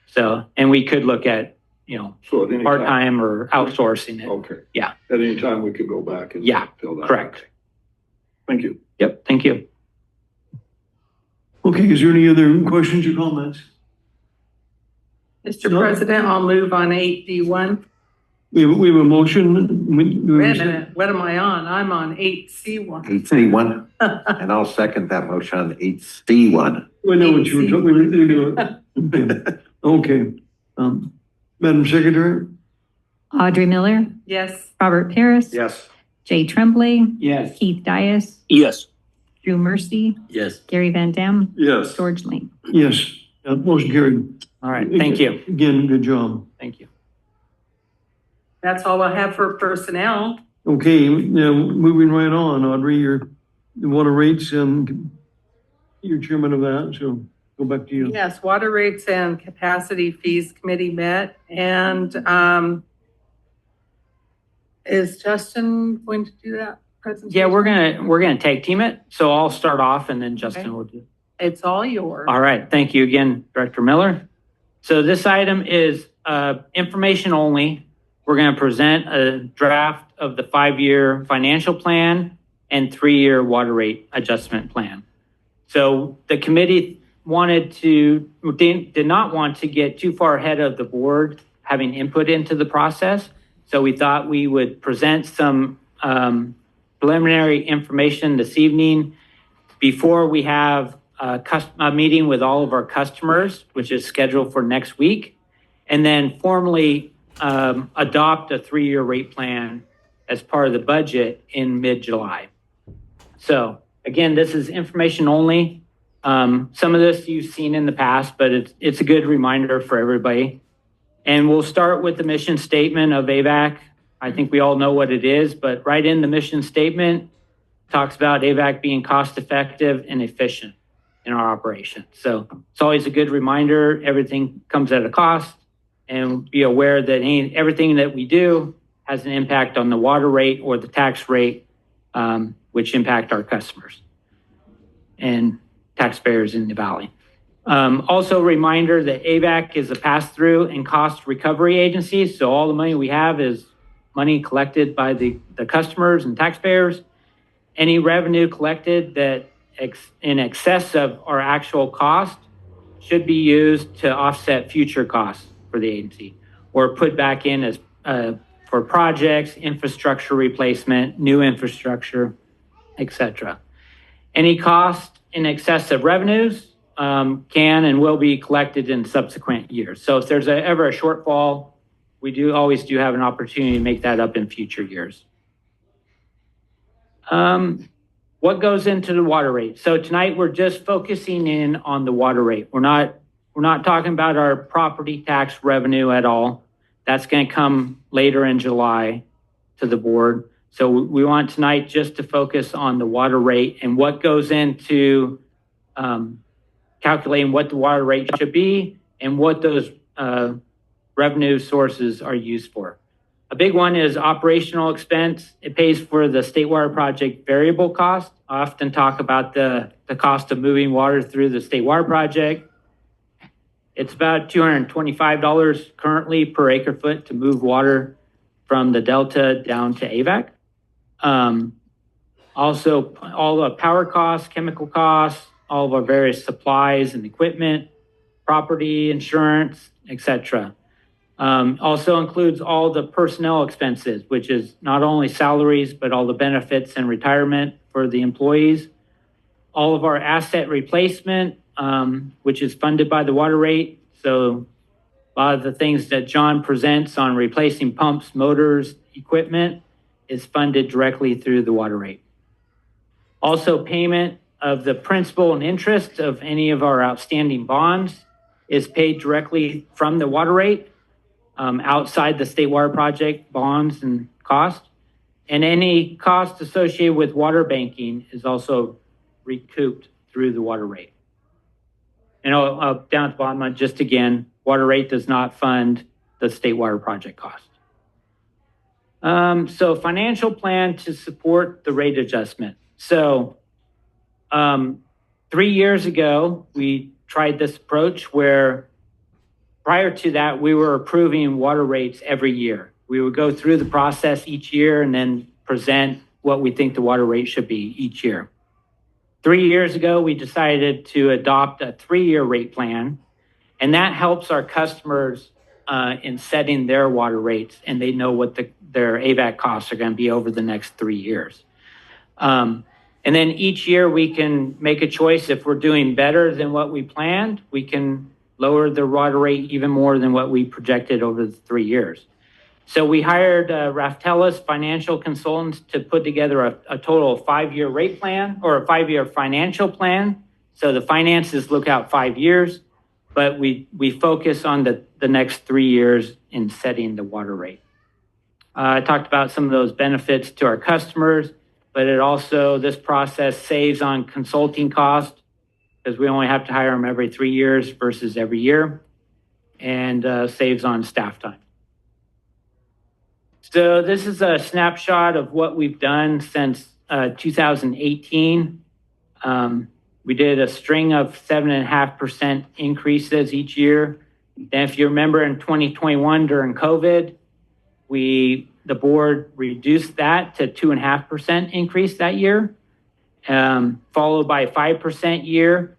So, and we could look at, so at any time. part-time or outsourcing it. Okay. Yeah. At any time we could go back and Yeah, fill that. correct. Thank you. Yep, thank you. Okay, is there any other questions or comments? Mr. No. President, I'll move on 8D1. We have a motion. Wait a minute, what am I on? I'm on 8C1. 8C1, and I'll second that motion on 8C1. We know what you were talking. Okay. Madam Secretary? Audrey Miller, Yes. Robert Paris. Yes. Jay Tremblay, Yes. Keith Dias, Yes. Drew Mercy, Yes. Gary Van Dam, Yes. George Lane. Yes. Motion carried. All right, thank you. Again, good job. Thank you. That's all I have for personnel. Okay, now moving right on, Audrey, the water rates, you're chairman of that, so go back to you. Yes, Water Rates and Capacity Fees Committee met, and is Justin going to do that presentation? Yeah, we're gonna tag team it. So I'll start off and then Justin Okay. will do. It's all yours. All right, thank you again, Director Miller. So this item is information only. We're going to present a draft of the 5-year financial plan and 3-year water rate adjustment plan. So the committee did not want to get too far ahead of the board having input into the process. So we thought we would present some preliminary information this evening before we have a meeting with all of our customers, which is scheduled for next week, and then formally adopt a 3-year rate plan as part of the budget in mid-July. So again, this is information only. Some of this you've seen in the past, but it's a good reminder for everybody. And we'll start with the mission statement of AVAC. I think we all know what it is, but right in the mission statement, talks about AVAC being cost effective and efficient in our operation. So it's always a good reminder, everything comes at a cost, and be aware that everything that we do has an impact on the water rate or the tax rate, which impact our customers and taxpayers in the valley. Also a reminder that AVAC is a pass-through and cost recovery agency. So all the money we have is money collected by the customers and taxpayers. Any revenue collected that in excess of our actual cost should be used to offset future costs for the agency or put back in as for projects, infrastructure replacement, new infrastructure, etc. Any cost in excess of revenues can and will be collected in subsequent years. So if there's ever a shortfall, we always have an opportunity to make that up in future years. What goes into the water rate? So tonight we're just focusing in on the water rate. We're not talking about our property tax revenue at all. That's going to come later in July to the board. So we want tonight just to focus on the water rate and what goes into calculating what the water rate should be and what those revenue sources are used for. A big one is operational expense. It pays for the state water project variable cost. I often talk about the cost of moving water through the state water project. It's about $225 currently per acre foot to move water from the Delta down to AVAC. Also, all the power costs, chemical costs, all of our various supplies and equipment, property insurance, etc. Also includes all the personnel expenses, which is not only salaries, but all the benefits and retirement for the employees. All of our asset replacement, which is funded by the water rate. So a lot of the things that John presents on replacing pumps, motors, equipment is funded directly through the water rate. Also, payment of the principal and interest of any of our outstanding bonds is paid directly from the water rate. Outside the state water project bonds and cost. And any cost associated with water banking is also recouped through the water rate. And down at the bottom, just again, water rate does not fund the state water project cost. So financial plan to support the rate adjustment. So 3 years ago, we tried this approach where prior to that, we were approving water rates every year. We would go through the process each year and then present what we think the water rate should be each year. 3 years ago, we decided to adopt a 3-year rate plan, and that helps our customers in setting their water rates, and they know what their AVAC costs are going to be over the next 3 years. And then each year we can make a choice. If we're doing better than what we planned, we can lower the water rate even more than what we projected over the 3 years. So we hired Raftelis Financial Consultants to put together a total 5-year rate plan or a 5-year financial plan. So the finances look out 5 years, but we focus on the next 3 years in setting the water rate. I talked about some of those benefits to our customers, but this process saves on consulting costs, because we only have to hire them every 3 years versus every year, and saves on staff time. So this is a snapshot of what we've done since 2018. We did a string of 7.5% increases each year. And if you remember in 2021 during COVID, the board reduced that to 2.5% increase that year, followed by a 5% year.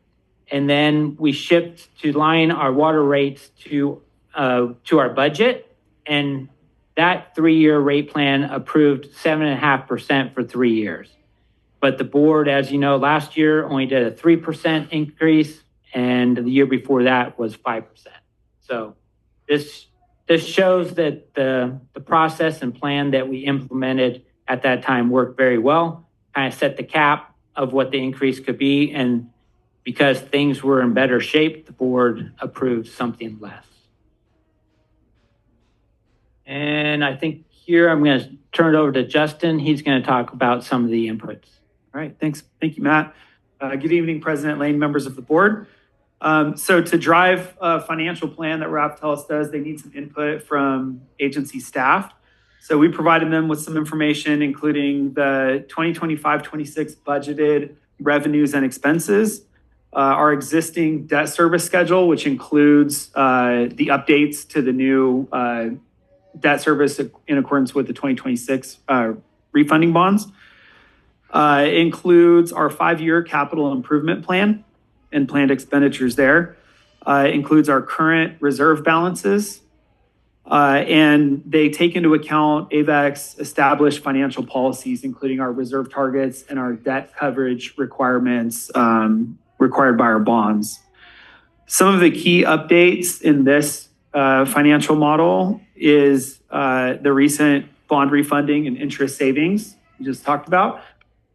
And then we shipped to line our water rates to our budget. And that 3-year rate plan approved 7.5% for 3 years. But the board, as you know, last year only did a 3% increase, and the year before that was 5%. So this shows that the process and plan that we implemented at that time worked very well, kind of set the cap of what the increase could be, and because things were in better shape, the board approved something less. And I think here I'm going to turn it over to Justin. He's going to talk about some of the inputs. All right, thanks. Thank you, Matt. Good evening, President Lane, members of the board. So to drive a financial plan that Raptelis does, they need some input from agency staff. So we provided them with some information, including the 2025-26 budgeted revenues and expenses, our existing debt service schedule, which includes the updates to the new debt service in accordance with the 2026 refunding bonds. Includes our 5-year capital improvement plan and planned expenditures there. Includes our current reserve balances. And they take into account AVEC's established financial policies, including our reserve targets and our debt coverage requirements required by our bonds. Some of the key updates in this financial model is the recent bond refunding and interest savings we just talked about,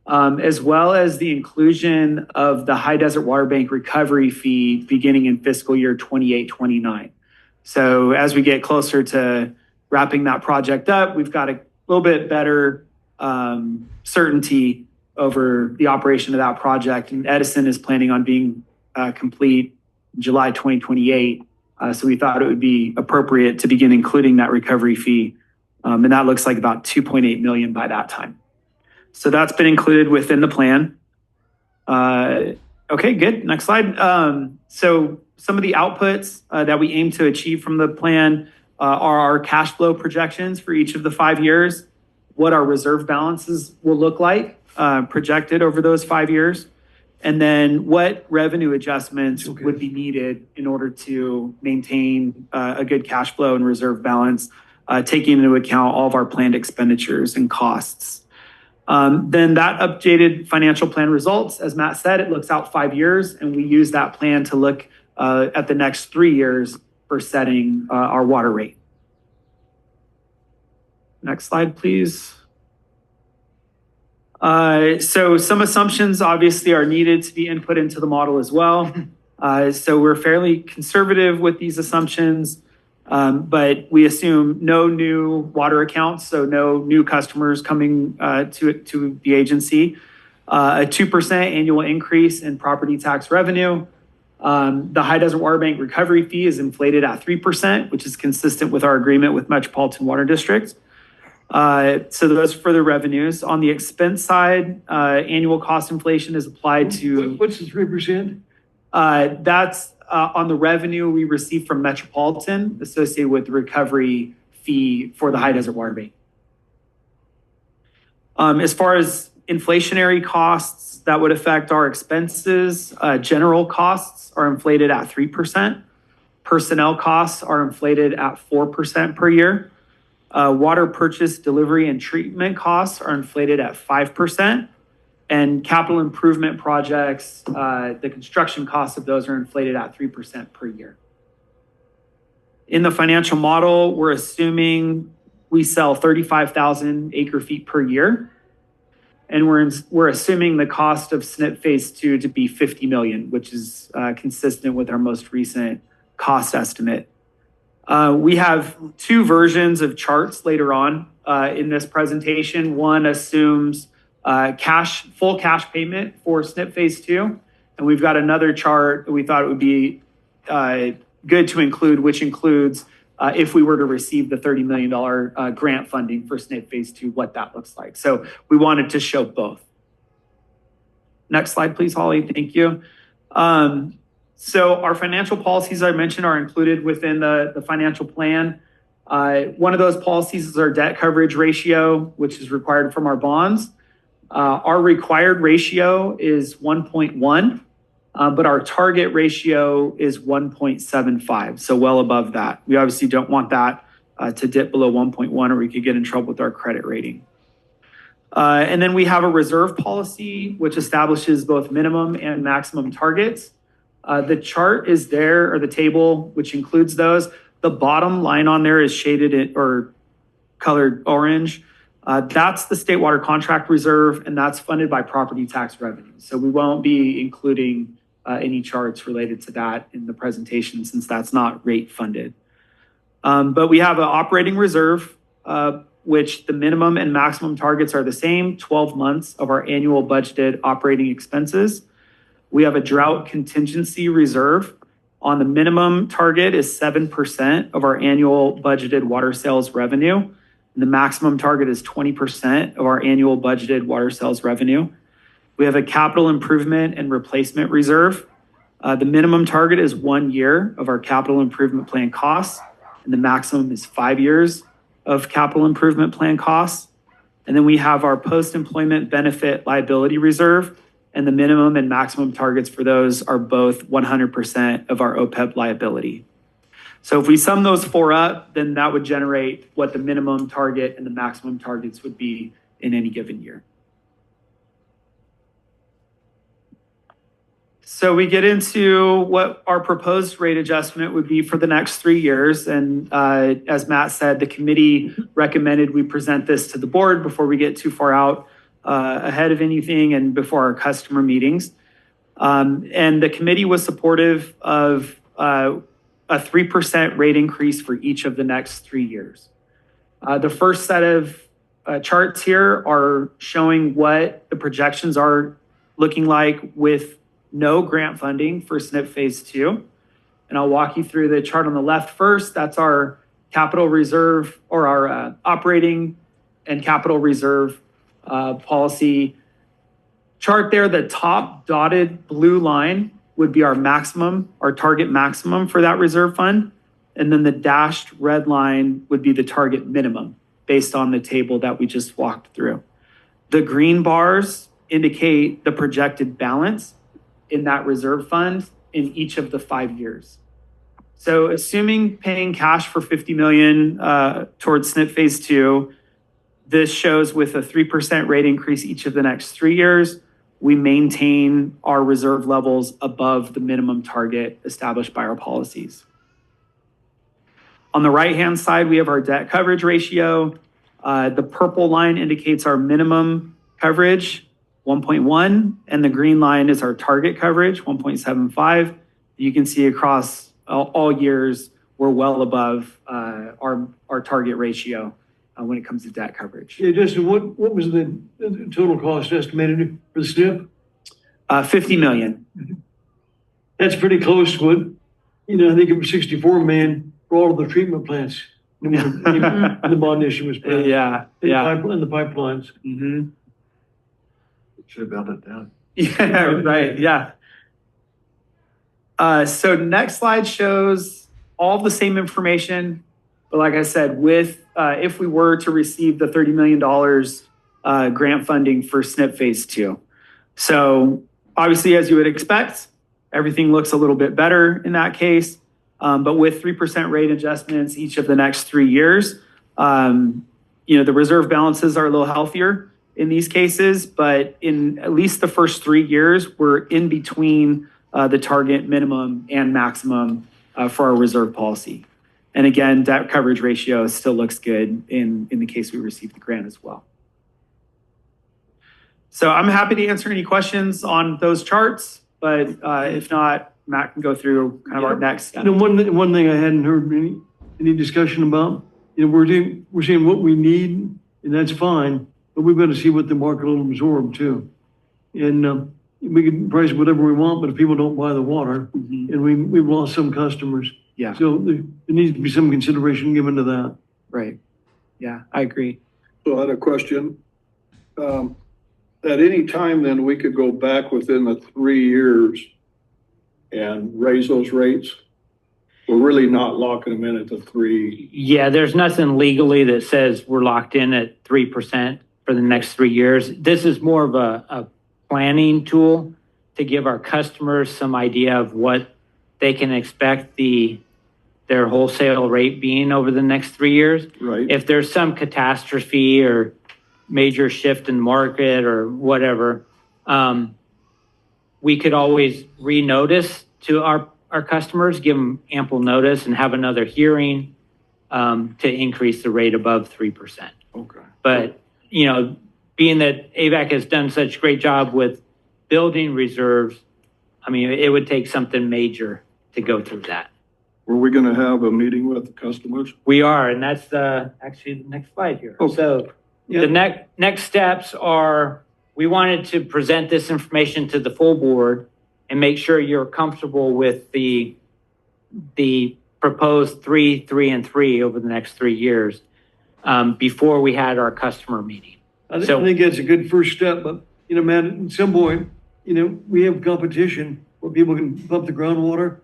as well as the inclusion of the High Desert Water Bank recovery fee beginning in fiscal year 28-29. So as we get closer to wrapping that project up, we've got a little bit better certainty over the operation of that project. And Edison is planning on being complete July 2028. So we thought it would be appropriate to begin including that recovery fee. And that looks like about $2.8 million by that time. So that's been included within the plan. Okay, good. Next slide. So some of the outputs that we aim to achieve from the plan are our cash flow projections for each of the 5 years, what our reserve balances will look like projected over those 5 years, and then what revenue adjustments would be needed in order to maintain a good cash flow and reserve balance, taking into account all of our planned expenditures and costs. Then that updated financial plan results, as Matt said, it looks out 5 years, and we use that plan to look at the next 3 years for setting our water rate. Next slide, please. So some assumptions obviously are needed to be input into the model as well. So we're fairly conservative with these assumptions, but we assume no new water accounts, so no new customers coming to the agency. A 2% annual increase in property tax revenue. The High Desert Water Bank recovery fee is inflated at 3%, which is consistent with our agreement with Metropolitan Water District. So those further revenues. On the expense side, annual cost inflation is applied to. What's the 3%? That's on the revenue we receive from Metropolitan associated with the recovery fee for the High Desert Water Bank. As far as inflationary costs that would affect our expenses, general costs are inflated at 3%. Personnel costs are inflated at 4% per year. Water purchase, delivery, and treatment costs are inflated at 5%. And capital improvement projects, the construction costs of those are inflated at 3% per year. In the financial model, we're assuming we sell 35,000 acre feet per year. And we're assuming the cost of SNP Phase 2 to be $50 million, which is consistent with our most recent cost estimate. We have 2 versions of charts later on in this presentation. One assumes full cash payment for SNP Phase 2. And we've got another chart that we thought it would be good to include, which includes if we were to receive the $30 million grant funding for SNP Phase 2, what that looks like. So we wanted to show both. Next slide, please, Holly. Thank you. So our financial policies I mentioned are included within the financial plan. One of those policies is our debt coverage ratio, which is required from our bonds. Our required ratio is 1.1, but our target ratio is 1.75, so well above that. We obviously don't want that to dip below 1.1 or we could get in trouble with our credit rating. And then we have a reserve policy, which establishes both minimum and maximum targets. The chart is there, or the table, which includes those. The bottom line on there is shaded or colored orange. That's the State Water Contract Reserve, and that's funded by property tax revenue. So we won't be including any charts related to that in the presentation since that's not rate funded. But we have an operating reserve which the minimum and maximum targets are the same, 12 months of our annual budgeted operating expenses. We have a drought contingency reserve. On the minimum target is 7% of our annual budgeted water sales revenue. And the maximum target is 20% of our annual budgeted water sales revenue. We have a capital improvement and replacement reserve. The minimum target is 1 year of our capital improvement plan costs, and the maximum is 5 years of capital improvement plan costs. And then we have our post-employment benefit liability reserve, and the minimum and maximum targets for those are both 100% of our OPEB liability. So if we sum those four up, then that would generate what the minimum target and the maximum targets would be in any given year. So we get into what our proposed rate adjustment would be for the next 3 years. And as Matt said, the committee recommended we present this to the board before we get too far out ahead of anything and before our customer meetings. And the committee was supportive of a 3% rate increase for each of the next 3 years. The first set of charts here are showing what the projections are looking like with no grant funding for SNP Phase 2. And I'll walk you through the chart on the left first. That's our capital reserve or our operating and capital reserve policy chart there. The top dotted blue line would be our maximum, our target maximum for that reserve fund. And then the dashed red line would be the target minimum based on the table that we just walked through. The green bars indicate the projected balance in that reserve fund in each of the 5 years. So assuming paying cash for $50 million towards SNP Phase 2, this shows with a 3% rate increase each of the next 3 years, we maintain our reserve levels above the minimum target established by our policies. On the right-hand side, we have our debt coverage ratio. The purple line indicates our minimum coverage, 1.1, and the green line is our target coverage, 1.75. You can see across all years, we're well above our target ratio when it comes to debt coverage. Yeah, Justin, what was the total cost estimated for the SNP? $50 million. That's pretty close to what, I think it was 64 million for all of the treatment plants. The bond issue was passed. Yeah. And the pipelines. Mm-hmm. Should have built it down. Yeah, right. Yeah. So next slide shows all the same information, but like I said, with if we were to receive the $30 million grant funding for SNP Phase 2. So obviously, as you would expect, everything looks a little bit better in that case. But with 3% rate adjustments each of the next 3 years, the reserve balances are a little healthier in these cases, but in at least the first 3 years, we're in between the target minimum and maximum for our reserve policy. And again, debt coverage ratio still looks good in the case we receive the grant as well. So I'm happy to answer any questions on those charts, but if not, Matt can go through kind of our next step. One thing I hadn't heard any discussion about, we're seeing what we need, and that's fine, but we've got to see what the market will absorb too. And we can price whatever we want, but if people don't buy the water, and we've lost some customers. Yeah. So there needs to be some consideration given to that. Right. Yeah, I agree. So I had a question. At any time, then we could go back within the 3 years and raise those rates. We're really not locking them in at the 3. Yeah, there's nothing legally that says we're locked in at 3% for the next 3 years. This is more of a planning tool to give our customers some idea of what they can expect their wholesale rate being over the next 3 years. Right. If there's some catastrophe or major shift in market or whatever, we could always renotice to our customers, give them ample notice and have another hearing to increase the rate above 3%. Okay. But, being that AVEC has done such a great job with building reserves, I mean, it would take something major to go through that. Were we gonna have a meeting with the customers? We are, and that's actually the next slide here. Okay. So the next steps are, we wanted to present this information to the full board and make sure you're comfortable with the proposed 3, 3, and 3 over the next 3 years before we had our customer meeting. I think that's a good first step, but, you know, Matt, at some point, you know, we have competition where people can pump the groundwater.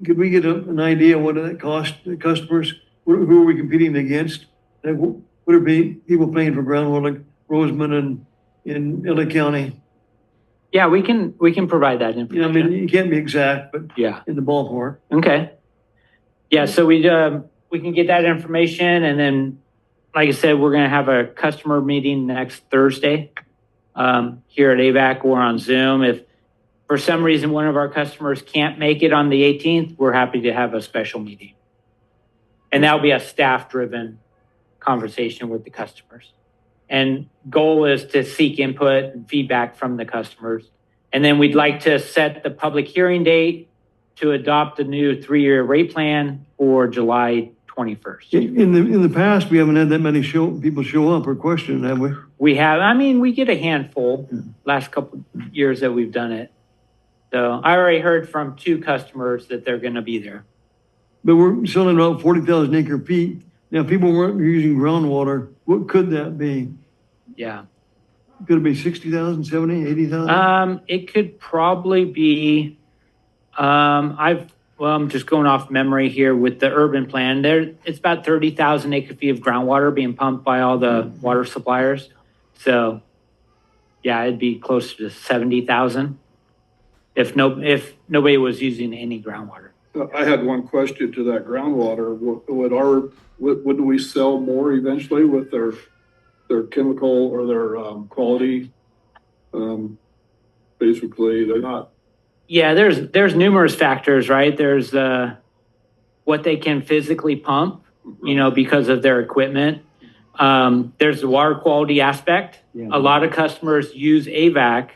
Could we get an idea what that costs the customers? Who are we competing against? Like, what are people paying for groundwater, like Roseman and in LA County? Yeah, we can provide that You know, information. I mean, you can't be exact, but Yeah. in the ballpark. Okay. Yeah, so we can get that information, and then, like I said, we're gonna have a customer meeting next Thursday here at AVAC or on Zoom. If for some reason one of our customers can't make it on the 18th, we're happy to have a special meeting. And that'll be a staff-driven conversation with the customers. And goal is to seek input and feedback from the customers. And then we'd like to set the public hearing date to adopt the new 3-year rate plan for July 21st. In the past, we haven't had that many people show up or question, have we? We have, I mean, we get a handful last couple years that we've done it. So I already heard from 2 customers that they're going to be there. But we're selling about 40,000 acre feet. Now, people weren't using groundwater. What could that be? Yeah. Could it be 60,000, 70, 80,000? It could probably be, I'm just going off memory here with the urban plan. It's about 30,000 acre feet of groundwater being pumped by all the water suppliers. So yeah, it'd be closer to 70,000 if nobody was using any groundwater. I had one question to that groundwater. Would we sell more eventually with their chemical or their quality? Basically, they're not. Yeah, there's numerous factors, right? There's what they can physically pump, you know, because of their equipment. There's the water quality aspect. Yeah. A lot of customers use AVAC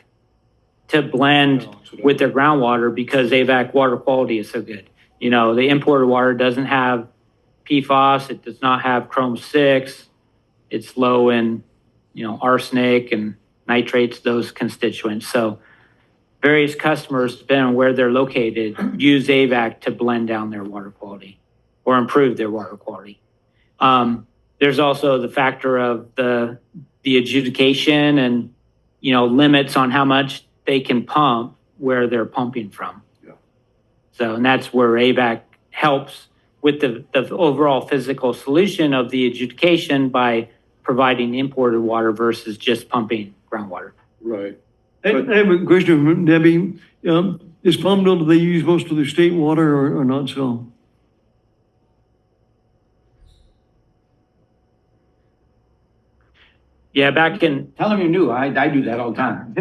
to blend with their groundwater because AVAC water quality is so good. You know, the imported water doesn't have PFAS. It does not have Chrome 6. It's low in, you know, arsenic and nitrates, those constituents. So various customers, depending on where they're located, use AVAC to blend down their water quality or improve their water quality. There's also the factor of the adjudication and, you know, limits on how much they can pump where they're pumping from. Yeah. So, and that's where AVAC helps with the overall physical solution of the adjudication by providing imported water versus just pumping groundwater. Right. I have a question from Debbie. Is Palmdale, do they use most of their state water or not so? Yeah, back in Tell them you're new. I do that all the time.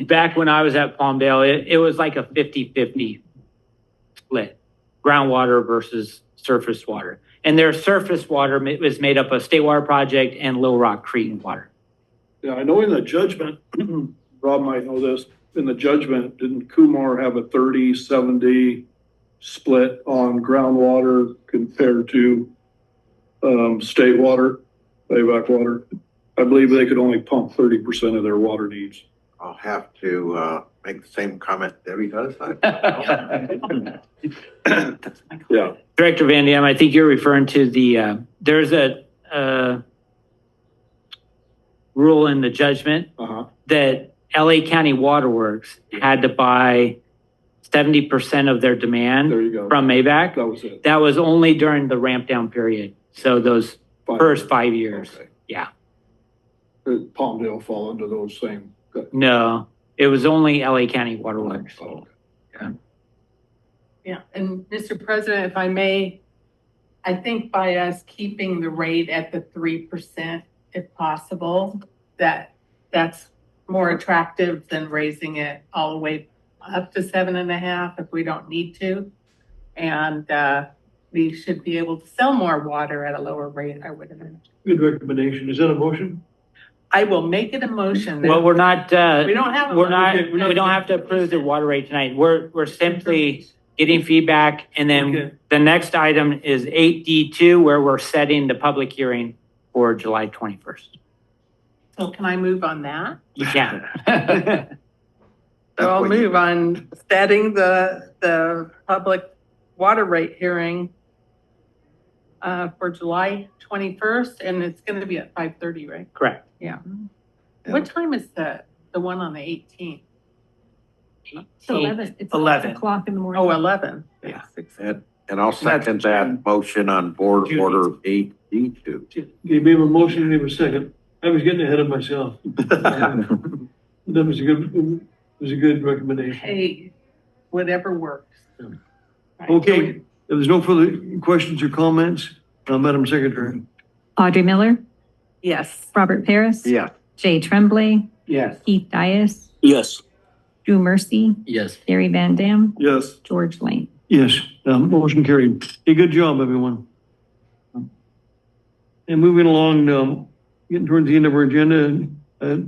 back when I was at Palmdale, it was like a 50-50 split, groundwater versus surface water. And their surface water was made up of State Water Project and Little Rock Creek water. Yeah, I know in the judgment, Rob might know this, in the judgment, didn't Kumar have a 30-70 split on groundwater compared to state water, AVAC water? I believe they could only pump 30% of their water needs. I'll have to make the same comment Debbie does. Yeah. Director Van Dam, I think you're referring to there's a rule in the judgment that LA County Waterworks had to buy 70% of their demand There you go. from AVAC. That was it. That was only during the ramp down period. So those 5 first 5 years. Okay. Yeah. Palmdale fall into those same. No, it was only LA County Waterworks. Oh, Yeah, and Mr. President, if I may, I think by us keeping the rate at the 3%, if possible, that's more attractive than raising it all the way up to 7.5 if we don't need to. And we should be able to sell more water at a lower rate, I would imagine. Good recommendation. Is that a motion? I will make it a motion. Well, we're not, We don't have a we're not, Okay, we don't have to approve the water rate tonight. We're simply getting feedback. And then Okay. the next item is 8D2, where we're setting the public hearing for July 21st. So can I move on that? You can. So I'll move on setting the public water rate hearing for July 21st, and it's going to be at 5:30, right? Correct. Yeah. What time is the one on the 18th? It's 11. It's 11. o'clock in the morning. Oh, 11. Yeah. And I'll second that motion on board order 8D2. Okay, we have a motion, we have a second. I was getting ahead of myself. That was a good recommendation. Hey, whatever works. Okay, if there's no further questions or comments, Madam Secretary. Audrey Miller, Yes. Robert Paris. Yeah. Jay Tremblay, Yes. Keith Dias, Yes. Drew Mercy, Yes. Gary Van Dam, Yes. George Lane. Yes, motion carried. Hey, good job, everyone. And moving along, getting towards the end of our agenda,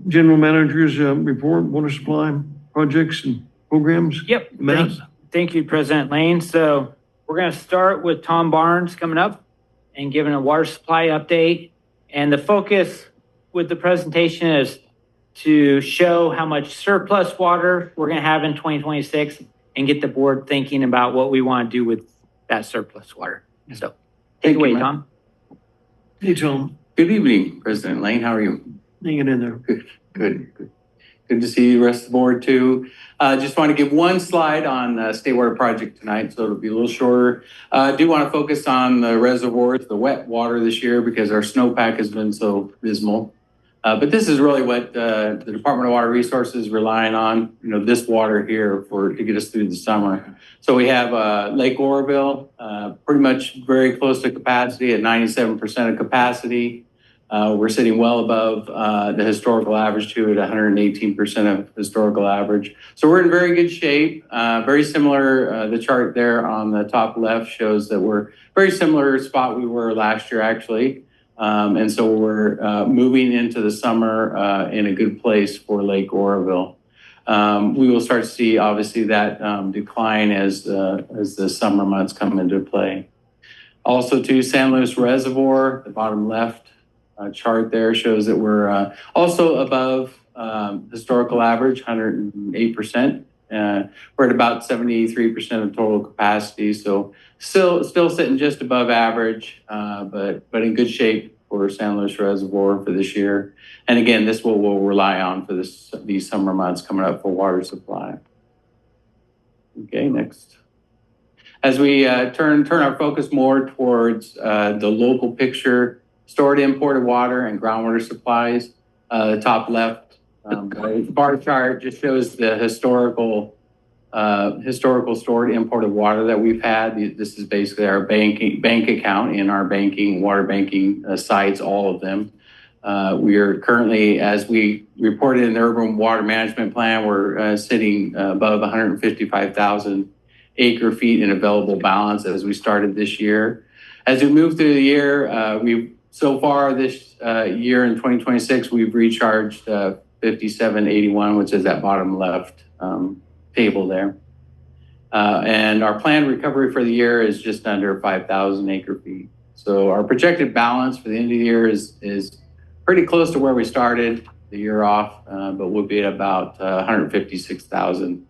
general manager's report, water supply projects and programs. Yep. Matt? Thank you, President Lane. So we're going to start with Tom Barnes coming up and giving a water supply update. And the focus with the presentation is to show how much surplus water we're going to have in 2026 and get the board thinking about what we want to do with that surplus water. So take it away, Tom. Hey, Tom, Good evening, President Lane. How are you? hanging in there. Good. Good to see the rest of the board too. Just want to give one slide on State Water Project tonight, so it'll be a little shorter. I do want to focus on the reservoirs, the wet water this year, because our snowpack has been so dismal. But this is really what the Department of Water Resources is relying on, this water here to get us through the summer. So we have Lake Oroville, pretty much very close to capacity at 97% of capacity. We're sitting well above the historical average too, at 118% of historical average. So we're in very good shape. Very similar, the chart there on the top left shows that we're very similar spot we were last year actually. And so we're moving into the summer in a good place for Lake Oroville. We will start to see obviously that decline as the summer months come into play. Also to San Luis Reservoir, the bottom left chart there shows that we're also above historical average, 108%. We're at about 73% of total capacity, so still sitting just above average, but in good shape for San Luis Reservoir for this year. And again, this we'll rely on for these summer months coming up for water supply. Okay, next. As we turn our focus more towards the local picture, stored imported water and groundwater supplies. The top left bar chart just shows the historical stored imported water that we've had. This is basically our bank account in our water banking sites, all of them. We are currently, as we reported in the urban water management plan, we're sitting above 155,000 acre feet in available balance as we started this year. As we move through the year, so far this year in 2026, we've recharged 5781, which is that bottom left table there. And our planned recovery for the year is just under 5,000 acre feet. So our projected balance for the end of the year is pretty close to where we started the year off, but we'll be at about 156,000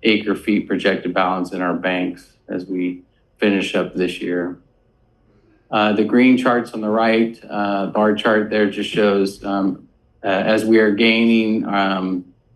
acre feet projected balance in our banks as we finish up this year. The green charts on the right, bar chart there just shows as we are gaining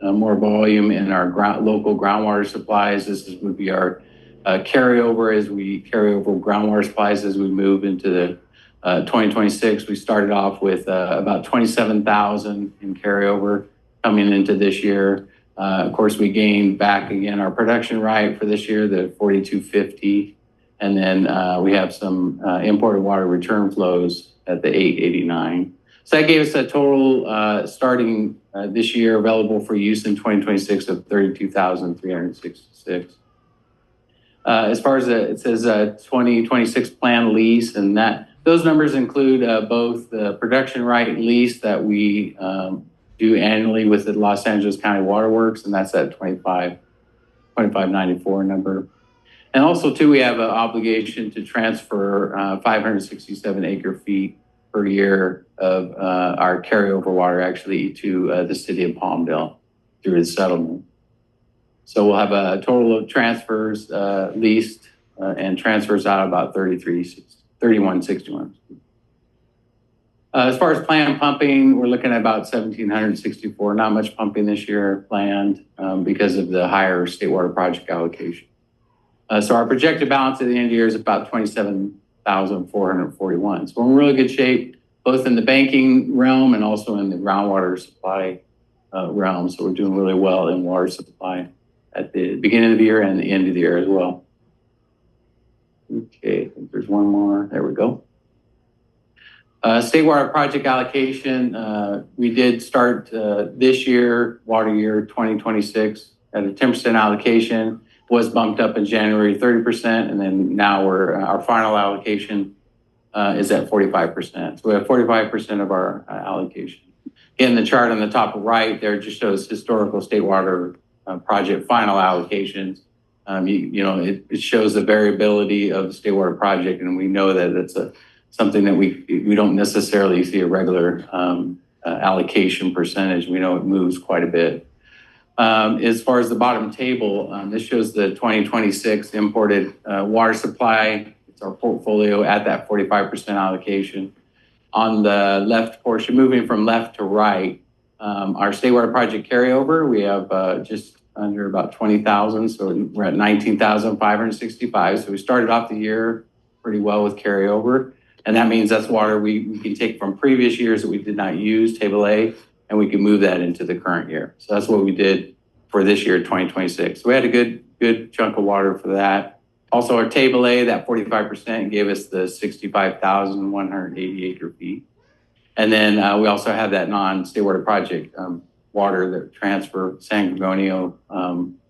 more volume in our local groundwater supplies, would be our carryover as we carry over groundwater supplies as we move into the 2026. We started off with about 27,000 in carryover coming into this year. Of course, we gained back again our production right for this year, the 4,250. And then we have some imported water return flows at the 889. So that gave us a total starting this year available for use in 2026 of 32,366. As far as it says 2026 plan lease, and those numbers include both the production right lease that we do annually with the Los Angeles County Water Works, and that's at 2594 number. And also too, we have an obligation to transfer 567 acre feet per year of our carryover water actually to the city of Palmdale through the settlement. So we'll have a total of transfers leased and transfers out about 3161. As far as planned pumping, we're looking at about 1,764. Not much pumping this year planned because of the higher state water project allocation. So our projected balance at the end of the year is about 27,441. So we're in really good shape, both in the banking realm and also in the groundwater supply realm. So we're doing really well in water supply at the beginning of the year and the end of the year as well. Okay, I think there's one more. There we go. State water project allocation. We did start this year, water year 2026, at a 10% allocation. Was bumped up in January 30%, and then now our final allocation is at 45%. So we have 45% of our allocation. Again, the chart on the top right there just shows historical state water project final allocations. It shows the variability of the state water project, and we know that it's something that we don't necessarily see a regular allocation percentage. We know it moves quite a bit. As far as the bottom table, this shows the 2026 imported water supply. It's our portfolio at that 45% allocation. On the left portion, moving from left to right, our state water project carryover, we have just under about 20,000. So we're at 19,565. So we started off the year pretty well with carryover. And that means that's water we can take from previous years that we did not use, table A, and we can move that into the current year. So that's what we did for this year, 2026. So we had a good chunk of water for that. Also, our table A, that 45% gave us the 65,180 acre feet. And then we also have that non-state water project water, the transfer San Gregonio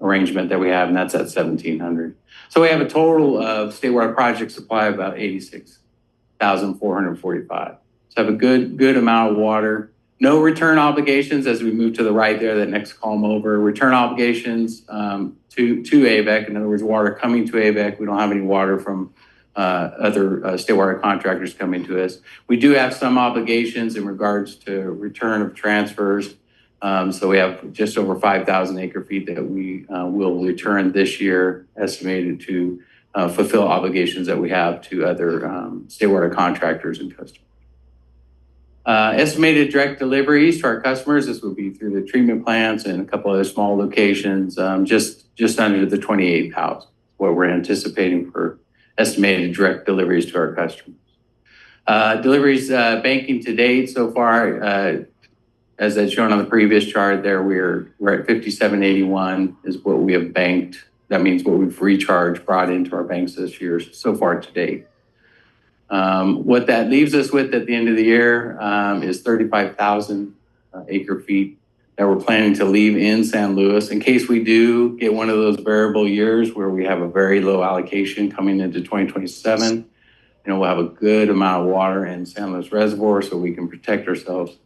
arrangement that we have, and that's at 1,700. So we have a total of state water project supply of about 86,445. So have a good amount of water. No return obligations as we move to the right there, that next column over. Return obligations to Avek. In other words, water coming to Avek. We don't have any water from other state water contractors coming to us. We do have some obligations in regards to return of transfers. So we have just over 5,000 acre feet that we will return this year, estimated to fulfill obligations that we have to other state water contractors and customers. Estimated direct deliveries to our customers, this would be through the treatment plants and a couple other small locations, just under the 28,000, what we're anticipating for estimated direct deliveries to our customers. Deliveries banking to date so far, as that's shown on the previous chart there, we're at 5781 is what we have banked. That means what we've recharged, brought into our banks this year so far to date. What that leaves us with at the end of the year is 35,000 acre feet that we're planning to leave in San Luis in case we do get one of those variable years where we have a very low allocation coming into 2027. We'll have a good amount of water in San Luis Reservoir so we can protect ourselves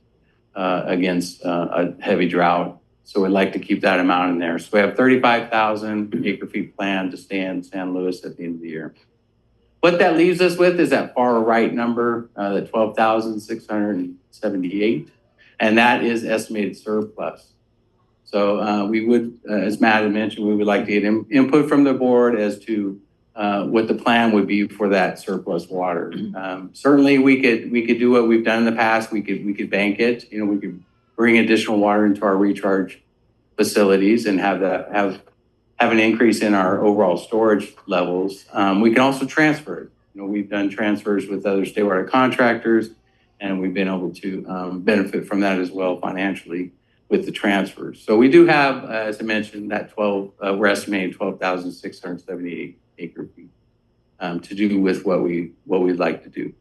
against a heavy drought. So we'd like to keep that amount in there. So we have 35,000 acre feet planned to stay in San Luis at the end of the year. What that leaves us with is that far right number, the 12,678, and that is estimated surplus. So we would, as Matt had mentioned, we would like to get input from the board as to what the plan would be for that surplus water. Certainly, we could do what we've done in the past. We could bank it. We could bring additional water into our recharge facilities and have an increase in our overall storage levels. We can also transfer it. We've done transfers with other state water contractors, and we've been able to benefit from that as well financially with the transfers. So we do have, as I mentioned, that we're estimating 12,678 acre feet to do with what we'd like to do.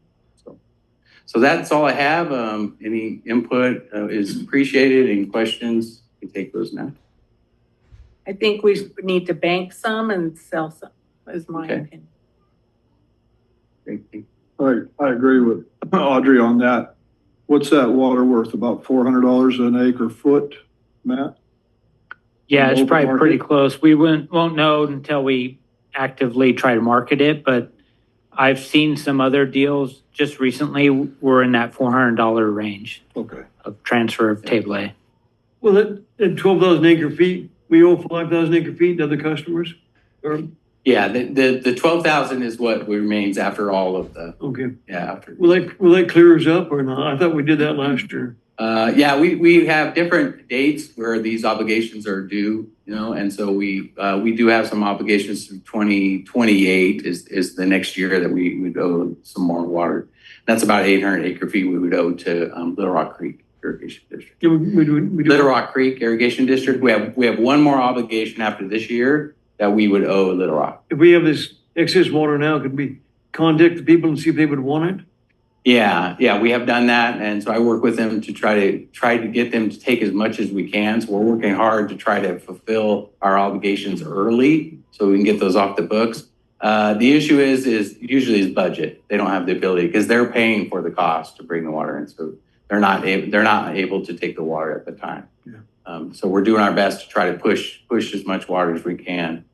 So that's all I have. Any input is appreciated. Any questions? We take those now. I think we need to bank some and sell some, is my opinion. Thank you. I agree with Audrey on that. What's that water worth? About $400 an acre foot, Matt? Yeah, it's probably pretty close. We won't know until we actively try to market it, but I've seen some other deals just recently were in that $400 range Okay. of transfer of table A. Well, at 12,000 acre feet, we owe 5,000 acre feet to other customers? Or, Yeah, the 12,000 is what remains after all of the, okay. yeah, after. Will that clear us up or not? I thought we did that last year. Yeah, we have different dates where these obligations are due, you know, and so we do have some obligations through 2028 is the next year that we would owe some more water. That's about 800 acre feet we would owe to Little Rock Creek Irrigation District. Yeah, we do. Little Rock Creek Irrigation District, we have one more obligation after this year that we would owe Little Rock. If we have this excess water now, could we contact the people and see if they would want it? Yeah, we have done that, and so I work with them to try to get them to take as much as we can. So we're working hard to try to fulfill our obligations early, so we can get those off the books. The issue is usually is budget. They don't have the ability because they're paying for the cost to bring the water in, so they're not able to take the water at the time. Yeah. So we're doing our best to try to push as much water as we can.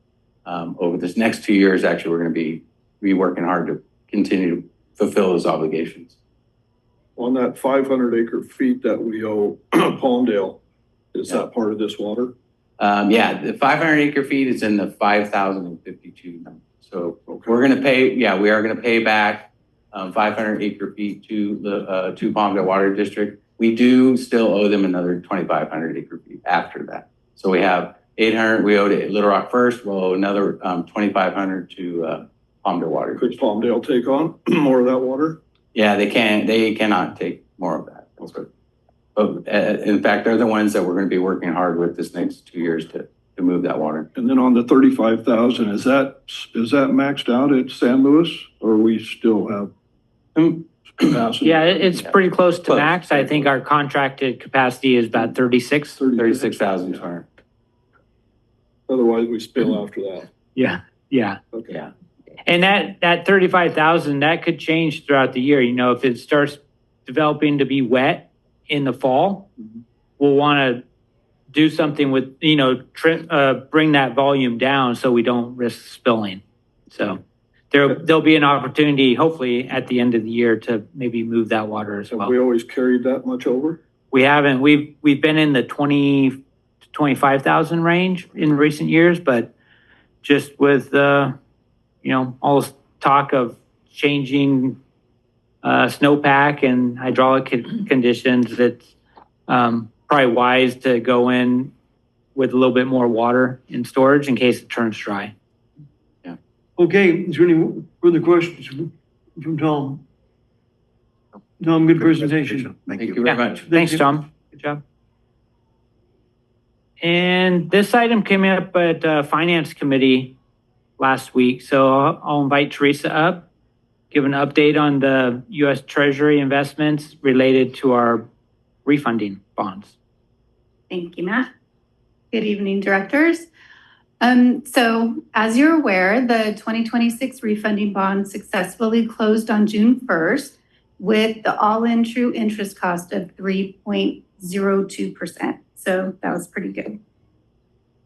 Over this next 2 years, actually, we're going to be working hard to continue to fulfill those obligations. On that 500 acre feet that we owe Palmdale, is that part of this water? Yeah, the 500 acre feet is in the 5,052 number. So we're going to pay, we are going to pay back 500 acre feet to the Palmdale Water District. We do still owe them another 2,500 acre feet after that. So we have 800, we owe to Little Rock first, we'll owe another 2,500 to Palmdale Water. Could Palmdale take on more of that water? Yeah, they cannot take more of that. But in fact, they're the ones that we're going to be working hard with this next 2 years to move that water. And then on the 35,000, is that maxed out at San Luis, or we still have capacity? Yeah, it's pretty close to max. I think our contracted capacity is about 36,000. Otherwise, we spill after that. Yeah. Okay. Yeah. And that 35,000, that could change throughout the year. You know, if it starts developing to be wet in the fall, we'll want to do something with, you know, bring that volume down so we don't risk spilling. So there'll be an opportunity, hopefully at the end of the year, to maybe move that water as well. Have we always carried that much over? We haven't. We've been in the 20 to 25,000 range in recent years, but just with you know, all this talk of changing snowpack and hydraulic conditions, it's probably wise to go in with a little bit more water in storage in case it turns dry. Yeah. Okay, is there any further questions from Tom? Tom, good presentation. Thank you very much. Thanks, Tom. Good job. And this item came up at Finance Committee last week. So I'll invite Teresa up, give an update on the U.S. Treasury investments related to our refunding bonds. Thank you, Matt. Good evening, directors. So as you're aware, the 2026 refunding bond successfully closed on June 1st with the all-in true interest cost of 3.02%. So that was pretty good.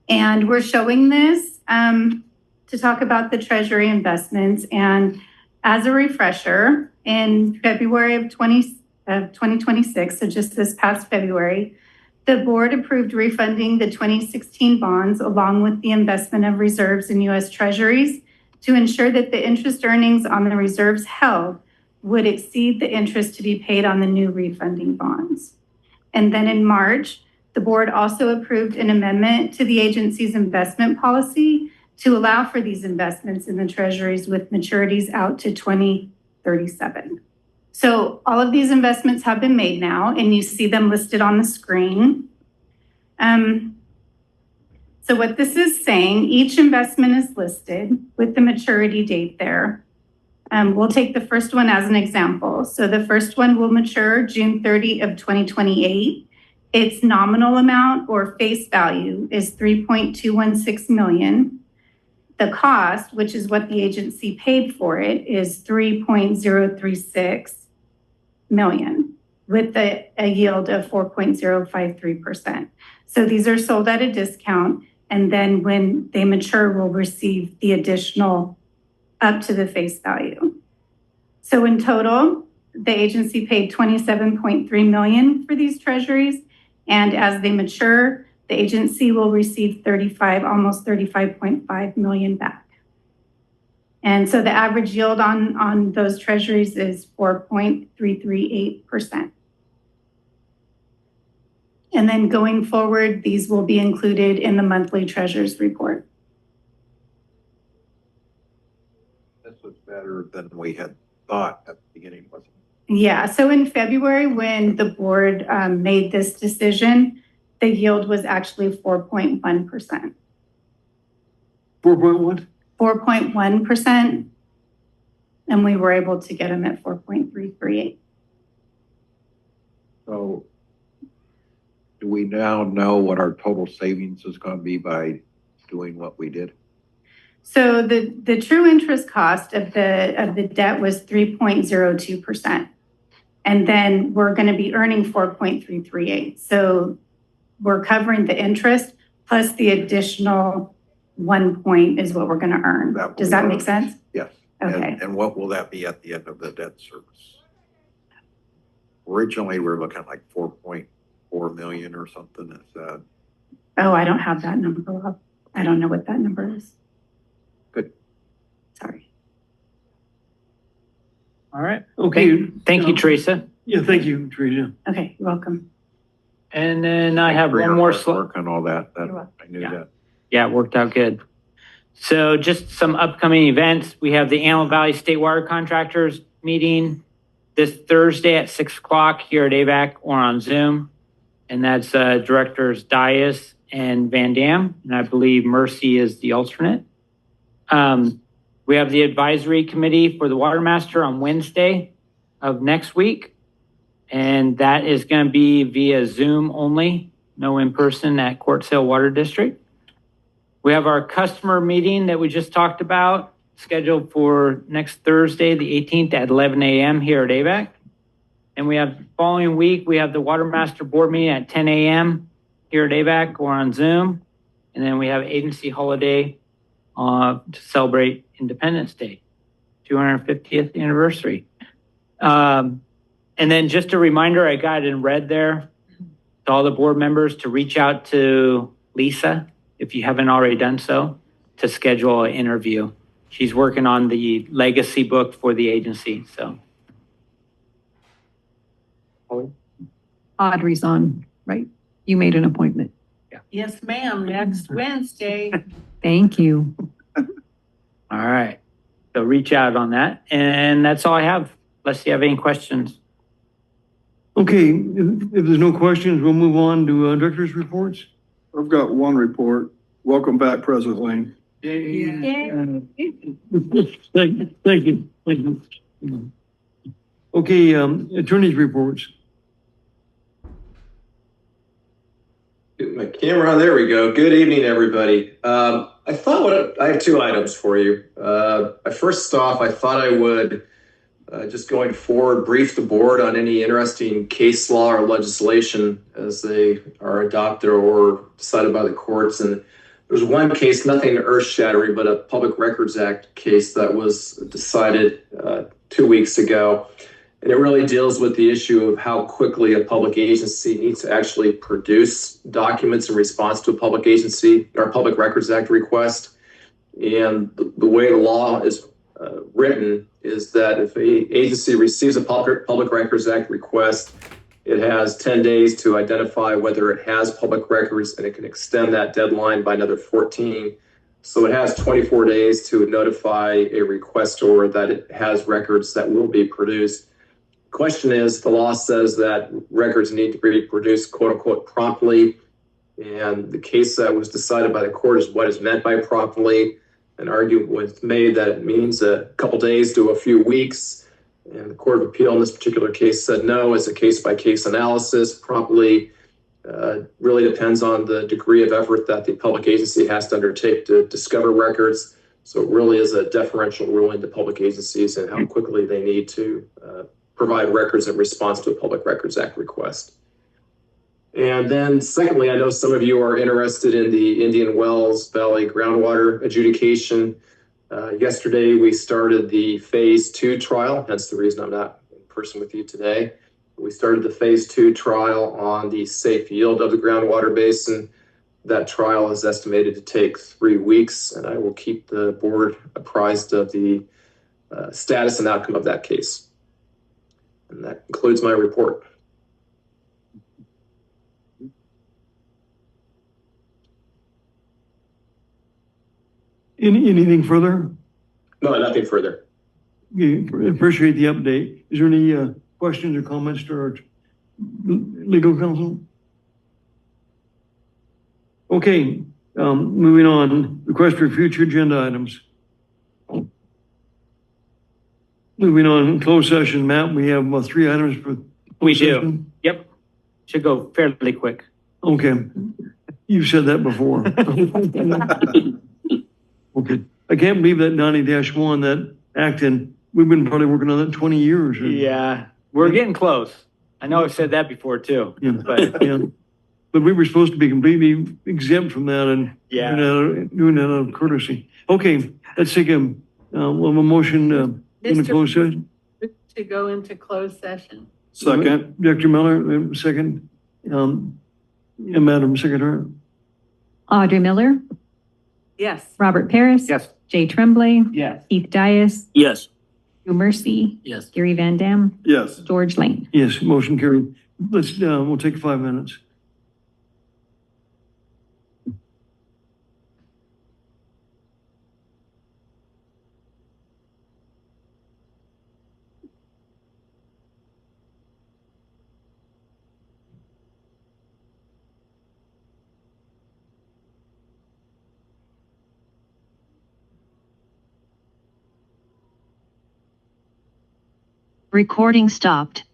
And we're showing this to talk about the Treasury investments. And as a refresher, in February of 2026, so just this past February, the board approved refunding the 2016 bonds along with the investment of reserves in U.S. Treasuries to ensure that the interest earnings on the reserves held would exceed the interest to be paid on the new refunding bonds. And then in March, the board also approved an amendment to the agency's investment policy to allow for these investments in the treasuries with maturities out to 2037. So all of these investments have been made now, and you see them listed on the screen. So what this is saying, each investment is listed with the maturity date there. We'll take the first one as an example. So the first one will mature June 30 of 2028. Its nominal amount or face value is $3.216 million. The cost, which is what the agency paid for it, is $3.036 million with a yield of 4.053%. So these are sold at a discount. And then when they mature, we'll receive the additional up to the face value. So in total, the agency paid $27.3 million for these treasuries. And as they mature, the agency will receive almost $35.5 million back. And so the average yield on those treasuries is 4.338%. And then going forward, these will be included in the monthly treasurer's report. This was better than we had thought at the beginning, wasn't it? Yeah, so in February, when the board made this decision, the yield was actually 4.1%. 4.1? 4.1%, and we were able to get them at 4.338. So do we now know what our total savings is going to be by doing what we did? So the true interest cost of the debt was 3.02%. And then we're going to be earning 4.338. So we're covering the interest plus the additional 1 point is what we're going to earn. Does that make sense? Yes. Okay. And what will that be at the end of the debt service? Originally, we were looking at like 4.4 million or something. Is that? Oh, I don't have that number up. I don't know what that number is. Good. Sorry. All right. Okay. Thank you, Teresa. Yeah, thank you, Teresa. Okay, you're welcome. And then I have one more slide. Work on all that. You're welcome. I knew that. Yeah, it worked out good. So just some upcoming events. We have the Antelope Valley State Water Contractors meeting this Thursday at 6 o'clock here at AVAC or on Zoom. And that's Directors Dias and Van Dam. And I believe Mercy is the alternate. We have the advisory committee for the Water Master on Wednesday of next week. And that is going to be via Zoom only, no in-person at Court Sale Water District. We have our customer meeting that we just talked about, scheduled for next Thursday, the 18th at 11 a.m. here at AVAC. And we have the following week, we have the Water Master Board meeting at 10 a.m. here at AVAC or on Zoom. And then we have agency holiday to celebrate Independence Day, 250th anniversary. And then just a reminder, I got it in red there to all the board members to reach out to Lisa, if you haven't already done so, to schedule an interview. She's working on the legacy book for the agency, so. Audrey's on, right? You made an appointment. Yes, ma'am, next Wednesday. Thank you. All right. So reach out on that. And that's all I have, unless you have any questions. Okay, if there's no questions, we'll move on to director's reports. I've got one report. Welcome back, President Lane. Thank you. Okay, attorney's reports. Get my camera on. There we go. Good evening, everybody. I have two items for you. First off, I thought I would just going forward brief the board on any interesting case law or legislation as they are adopted or decided by the courts. And there's one case, nothing earth-shattering, but a Public Records Act case that was decided 2 weeks ago. And it really deals with the issue of how quickly a public agency needs to actually produce documents in response to a public agency or Public Records Act request. And the way the law is written is that if an agency receives a Public Records Act request, it has 10 days to identify whether it has public records, and it can extend that deadline by another 14. So it has 24 days to notify a requestor that it has records that will be produced. Question is, the law says that records need to be produced, quote unquote, promptly. And the case that was decided by the court is what is meant by promptly. An argument was made that it means a couple days to a few weeks. And the Court of Appeal in this particular case said no, it's a case-by-case analysis. Promptly really depends on the degree of effort that the public agency has to undertake to discover records. So it really is a deferential ruling to public agencies and how quickly they need to provide records in response to a Public Records Act request. And then secondly, I know some of you are interested in the Indian Wells Valley groundwater adjudication. Yesterday, we started the phase 2 trial. That's the reason I'm not in person with you today. We started the phase 2 trial on the safe yield of the groundwater basin. That trial is estimated to take 3 weeks, and I will keep the board apprised of the status and outcome of that case. And that concludes my report. Anything further? No, nothing further. Appreciate the update. Is there any questions or comments to our legal counsel? Okay, moving on. Request for future agenda items. Moving on, closed session, Matt, we have 3 items for. We do. Yep. Should go fairly quick. Okay, you've said that before. Okay, I can't believe that 90-1, that Acton, we've been probably working on that 20 years. Yeah, we're getting close. I know I've said that before too. Yeah, But yeah. But we were supposed to be completely exempt from that and Yeah. doing that out of courtesy. Okay, let's take a motion in the closed session. To go into closed session. Second. Dr. Miller, second. Madam Secretary. Audrey Miller, Yes. Robert Paris. yes. Jay Tremblay, Yes. Keith Dias, Yes. Drew Mercy, Yes. Gary Van Dam, Yes. George Lane. Yes, motion carried. We'll take 5 minutes. Recording stopped.